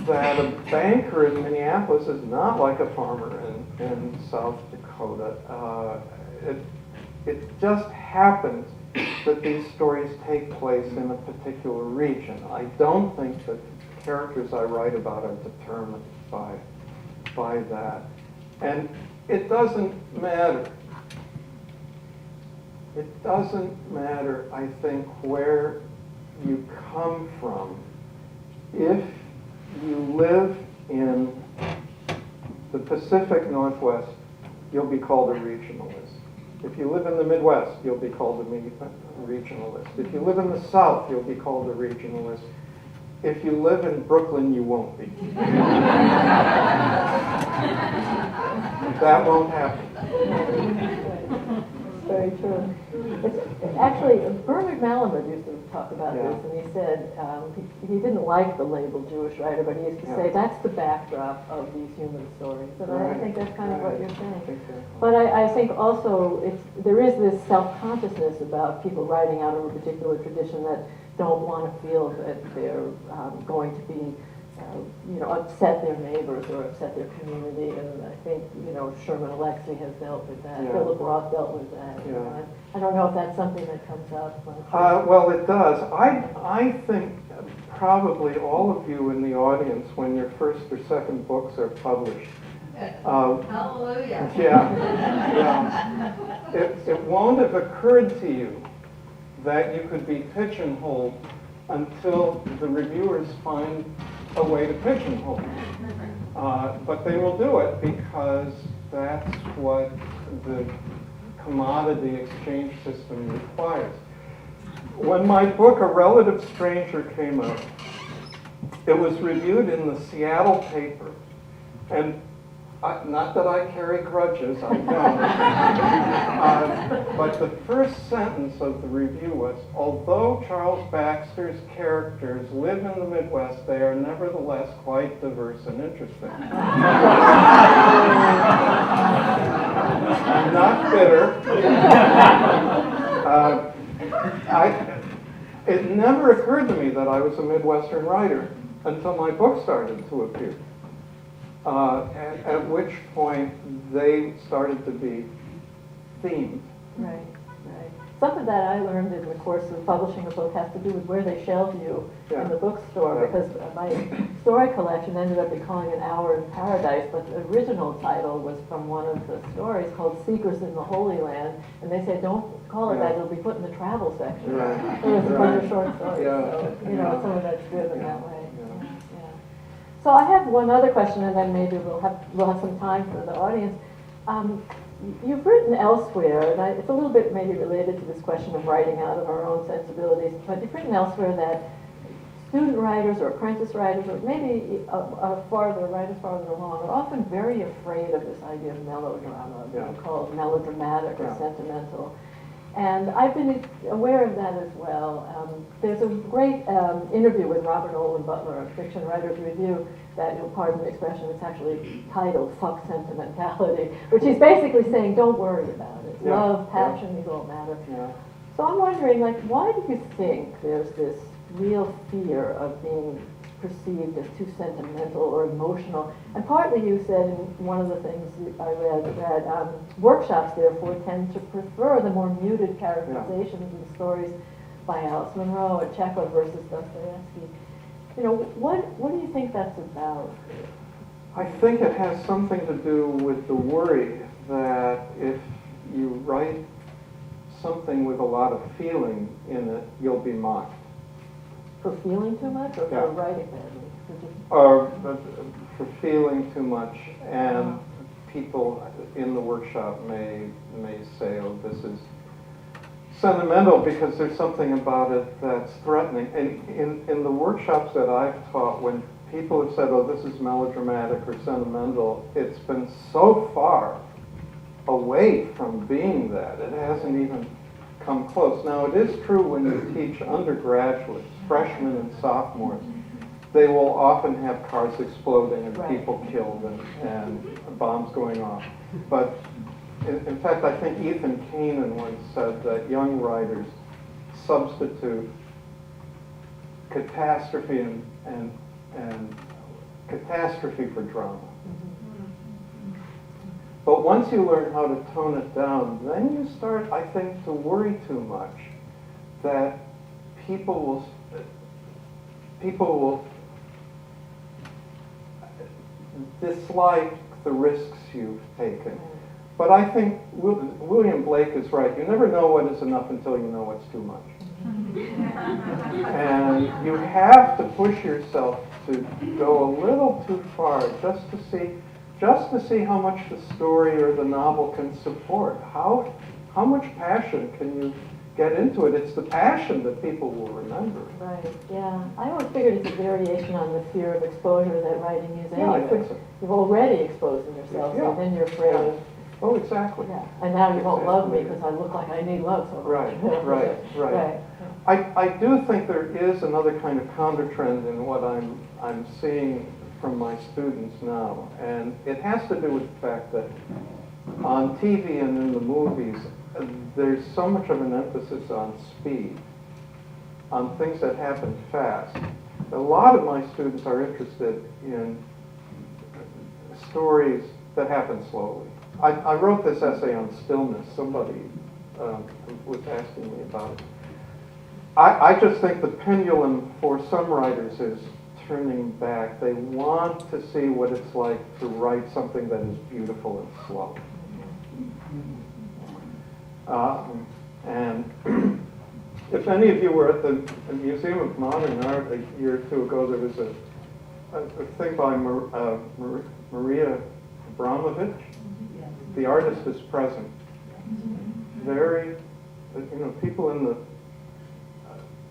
That a banker in Minneapolis is not like a farmer in South Dakota. It just happens that these stories take place in a particular region. I don't think that the characters I write about are determined by that. And it doesn't matter. It doesn't matter, I think, where you come from. If you live in the Pacific Northwest, you'll be called a regionalist. If you live in the Midwest, you'll be called a regionalist. If you live in the South, you'll be called a regionalist. If you live in Brooklyn, you won't be. That won't happen. Very true. It's actually, Bernard Malamud used to talk about this, and he said he didn't like the label Jewish writer, but he used to say that's the backdrop of these human stories. And I think that's kind of what you're saying. But I think also there is this self-consciousness about people writing out of a particular tradition that don't want to feel that they're going to be upset their neighbors or upset their community, and I think, Sherman Alexie has dealt with that. Yeah. Philip Roth dealt with that. Yeah. I don't know if that's something that comes up. Well, it does. I think probably all of you in the audience, when your first or second books are published, Hallelujah. yeah, it won't have occurred to you that you could be pigeonholed until the reviewers find a way to pigeonhole you. But they will do it because that's what the commodity exchange system requires. When my book, A Relative Stranger, came out, it was reviewed in the Seattle paper. And not that I carry grudges, I don't. But the first sentence of the review was, although Charles Baxter's characters live in the Midwest, they are nevertheless quite diverse and interesting. I'm not bitter. It never occurred to me that I was a Midwestern writer until my book started to appear. At which point they started to be themed. Right. Some of that I learned in the course of publishing a book has to do with where they shelve you in the bookstore, because my story collection ended up becoming An Hour in Paradise, but the original title was from one of the stories called Seekers in the Holy Land, and they said, don't call it that, it'll be put in the travel section. It was a bunch of short stories, so some of that's driven that way. So I have one other question, and then maybe we'll have some time for the audience. You've written elsewhere, and it's a little bit maybe related to this question of writing out of our own sensibilities, but you've written elsewhere that student writers or apprentice writers, or maybe writers farther along, are often very afraid of this idea of melodrama, being called melodramatic or sentimental. And I've been aware of that as well. There's a great interview with Robert Olin Butler, a fiction writer's review, that, pardon the expression, it's actually titled Fuck Sentimentality, which he's basically saying, don't worry about it. Love, passion, these all matter. So I'm wondering, why do you think there's this real fear of being perceived as too sentimental or emotional? And partly you said in one of the things I read that workshops, therefore, tend to prefer the more muted characterizations in stories by Alice Munro or Chekhov versus Dostoevsky. What do you think that's about? I think it has something to do with the worry that if you write something with a lot of feeling in it, you'll be mocked. For feeling too much, or for writing badly? Or for feeling too much, and people in the workshop may say, oh, this is sentimental because there's something about it that's threatening. And in the workshops that I've taught, when people have said, oh, this is melodramatic or sentimental, it's been so far away from being that. It hasn't even come close. Now, it is true when you teach undergraduates, freshmen and sophomores, they will often have cars exploding and people killed and bombs going off. But in fact, I think Ethan Kanan once said that young writers substitute catastrophe and catastrophe for drama. But once you learn how to tone it down, then you start, I think, to worry too much that people will dislike the risks you've taken. But I think William Blake is right. You never know what is enough until you know what's too much. And you have to push yourself to go a little too far just to see how much the story or the novel can support. How much passion can you get into it? It's the passion that people will remember. Right, yeah. I always figured it's a variation on the fear of exposure that writing is anyway. Yeah, I think so. You've already exposed yourself, Yeah. and then you're afraid of, Oh, exactly. yeah. And now you won't love me Exactly. because I look like I need love so much. Right. I do think there is another kind of counter-trend in what I'm seeing from my students now, and it has to do with the fact that on TV and in the movies, there's so much of an emphasis on speed, on things that happen fast. A lot of my students are interested in stories that happen slowly. I wrote this essay on stillness. Somebody was asking me about it. I just think the pendulum for some writers is turning back. They want to see what it's like to write something that is beautiful and slow. And if any of you were at the Museum of Modern Art a year or two ago, there was a thing by Maria Abramovich. The artist is present. Very, people in the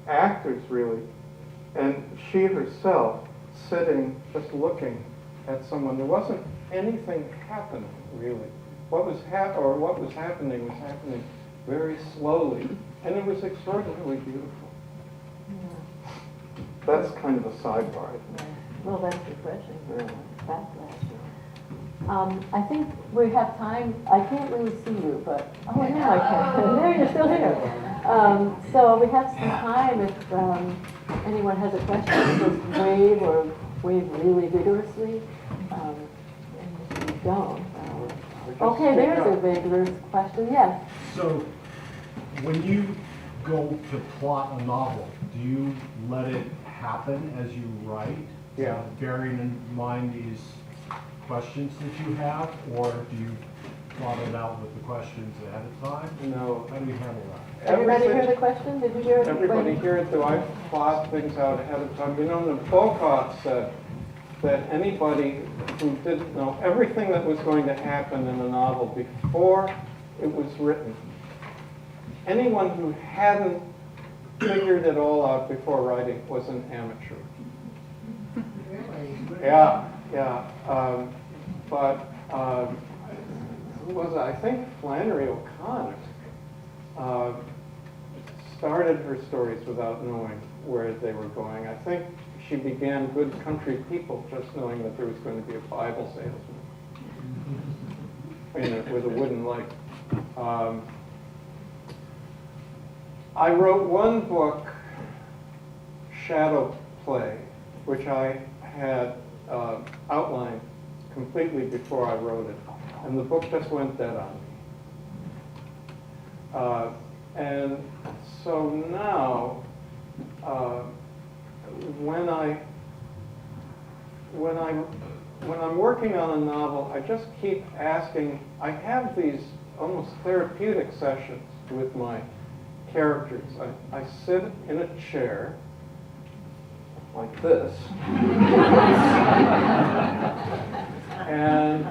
actors really, and she herself sitting, just looking at someone. There wasn't anything happening really. What was happening very slowly, and it was extraordinarily beautiful. That's kind of a sidebar. Well, that's refreshing. Yeah. I think we have time. I can't really see you, but oh, now I can. There, you're still here. So we have some time if anyone has a question, just wave or wave really vigorously. And if you don't, okay, there's a vigorous question. Yes. So, when you go to plot a novel, do you let it happen as you write? Yeah. Bearing in mind these questions that you have, or do you plot it out with the questions ahead of time? No. How do you handle that? Everybody hear the question? Did you hear it? Everybody hear it? Do I plot things out ahead of time? Nabokov said that anybody who didn't know everything that was going to happen in a novel before it was written, anyone who hadn't figured it all out before writing was an amateur. Yeah. Who was it? I think Flannery O'Connor started her stories without knowing where they were going. I think she began Good Country People just knowing that there was going to be a Bible salesman with a wooden leg. I wrote one book, Shadow Play, which I had outlined completely before I wrote it. And the book just went dead on me. And so now, when I'm working on a novel, I just keep asking. I have these almost therapeutic sessions with my characters. I sit in a chair like this, and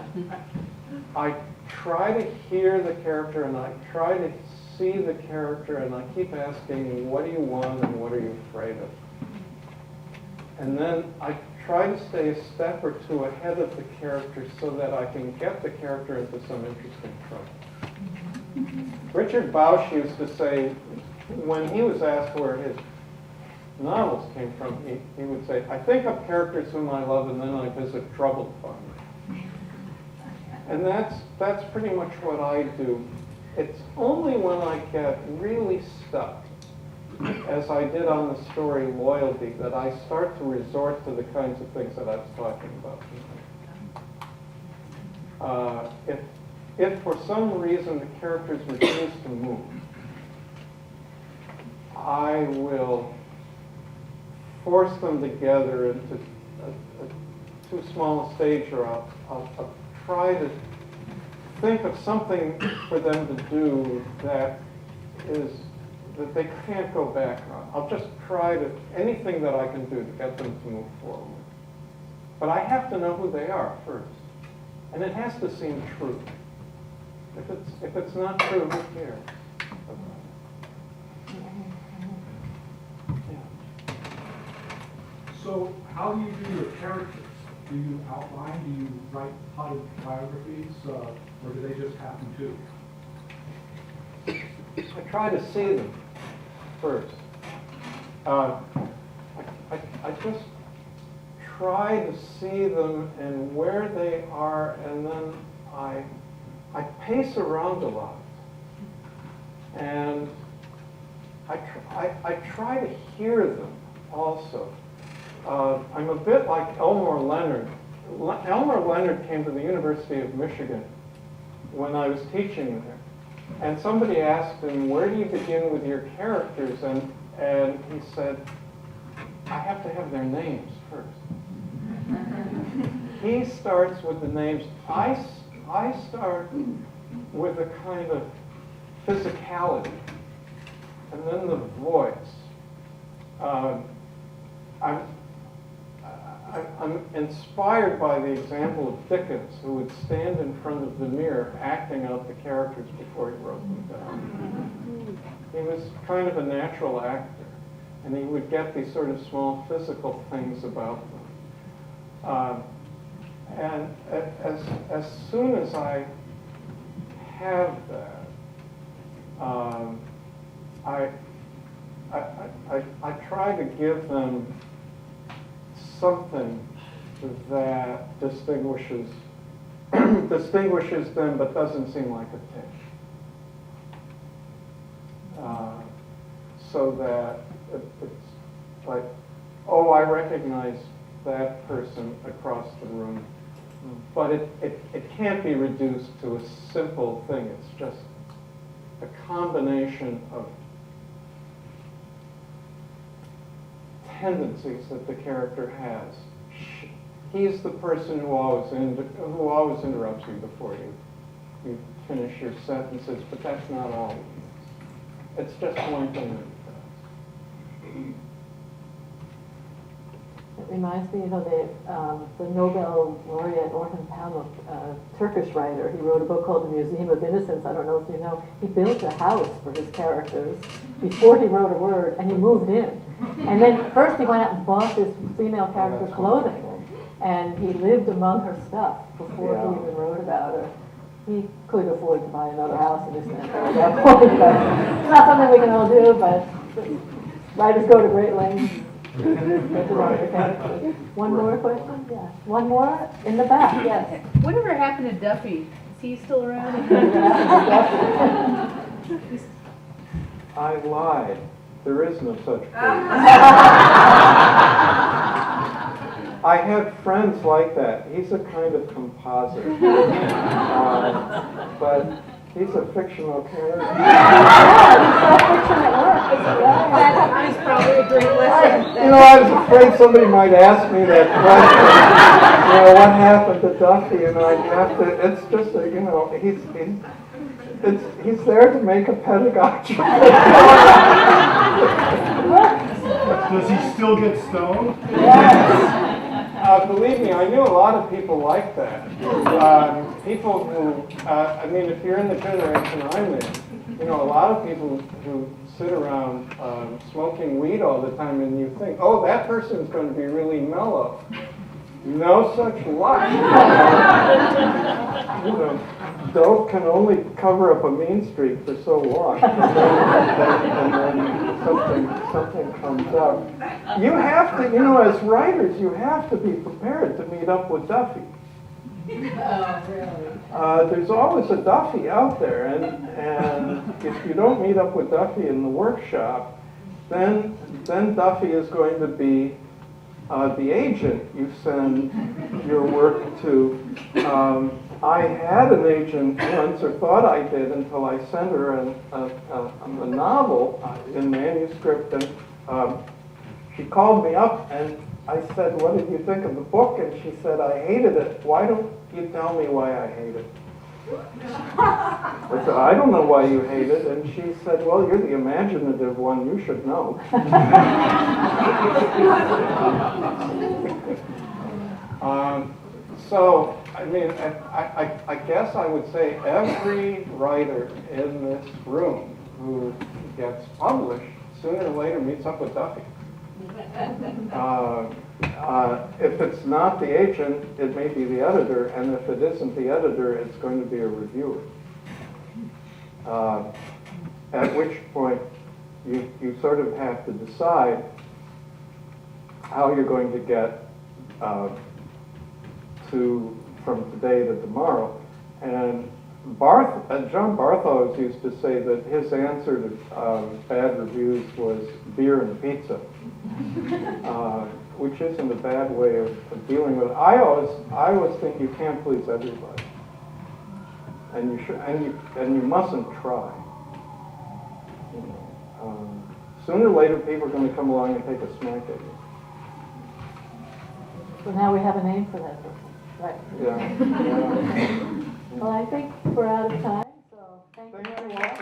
I try to hear the character and I try to see the character and I keep asking, what do you want and what are you afraid of? And then I try to stay a step or two ahead of the character so that I can get the character into some interesting trouble. Richard Bausch used to say, when he was asked where his novels came from, he would say, I think of characters whom I love and then I visit troubled farmers. And that's pretty much what I do. It's only when I get really stuck, as I did on the story Loyalty, that I start to resort to the kinds of things that I was talking about. If for some reason the characters refuse to move, I will force them together into too small a stage, or I'll try to think of something for them to do that they can't go back on. I'll just try to, anything that I can do to get them to move forward. But I have to know who they are first. And it has to seem true. If it's not true, who cares about it? Yeah. So how do you do your characters? Do you outline? Do you write potted biographies? Or do they just happen too? I try to see them first. I just try to see them and where they are, and then I pace around a lot. And I try to hear them also. I'm a bit like Elmore Leonard. Elmore Leonard came to the University of Michigan when I was teaching there. And somebody asked him, where do you begin with your characters? And he said, I have to have their names first. He starts with the names. I start with a kind of physicality, and then the voice. I'm inspired by the example of Dickens, who would stand in front of the mirror acting out the characters before he wrote them down. He was kind of a natural actor, and he would get these sort of small physical things about them. And as soon as I have that, I try to give them something that distinguishes them, but doesn't seem like a tick. So that it's like, oh, I recognize that person across the room. But it can't be reduced to a simple thing. It's just a combination of tendencies that the character has. He's the person who always interrupts you before you finish your sentences, but that's not all it is. It's just one thing that he does. It reminds me of the Nobel laureate Orhan Pamuk, a Turkish writer. He wrote a book called The Museum of Innocence. I don't know if you know. He built a house for his characters before he wrote a word, and he moved in. And then first he went out and bought this female character's clothing, and he lived among her stuff before he even wrote about her. He could afford to buy another house in this country at that point, but it's not something we can all do, but writers go to great lengths. One more question? Yeah. One more? In the back, yes. Whatever happened to Duffy? Is he still around? I lied. There is no such person. I have friends like that. He's a kind of composite. But he's a fictional character. He's probably a great lesson. I was afraid somebody might ask me that question. What happened to Duffy? I'd have to, it's just he's there to make a pedagogy. Does he still get stoned? Yes. believe me, I knew a lot of people like that. People who, I mean, if you're in the generation I'm in, you know, a lot of people who sit around smoking weed all the time, and you think, oh, that person's going to be really mellow. No such luck. You know, dope can only cover up a mean streak for so long, and then something comes up. You have to, you know, as writers, you have to be prepared to meet up with Duffy. There's always a Duffy out there, and if you don't meet up with Duffy in the workshop, then Duffy is going to be the agent you send your work to. I had an agent once, or thought I did, until I sent her a novel in manuscript, and she called me up, and I said, what did you think of the book? And she said, I hated it. Why don't you tell me why I hate it? I said, I don't know why you hate it. And she said, well, you're the imaginative one. You should know. So, I mean, I guess I would say every writer in this room who gets published sooner or later meets up with Duffy. If it's not the agent, it may be the editor, and if it isn't the editor, it's going to be a reviewer. At which point, you sort of have to decide how you're going to get from today to tomorrow. And John Bartholus used to say that his answer to bad reviews was beer and pizza, which isn't a bad way of dealing with it. I always think you can't please everybody, and you mustn't try. You know, sooner or later, people are going to come along and take a smack at you. So now we have a name for that person. Right. Yeah. Well, I think we're out of time, so thank you Thank very you. much.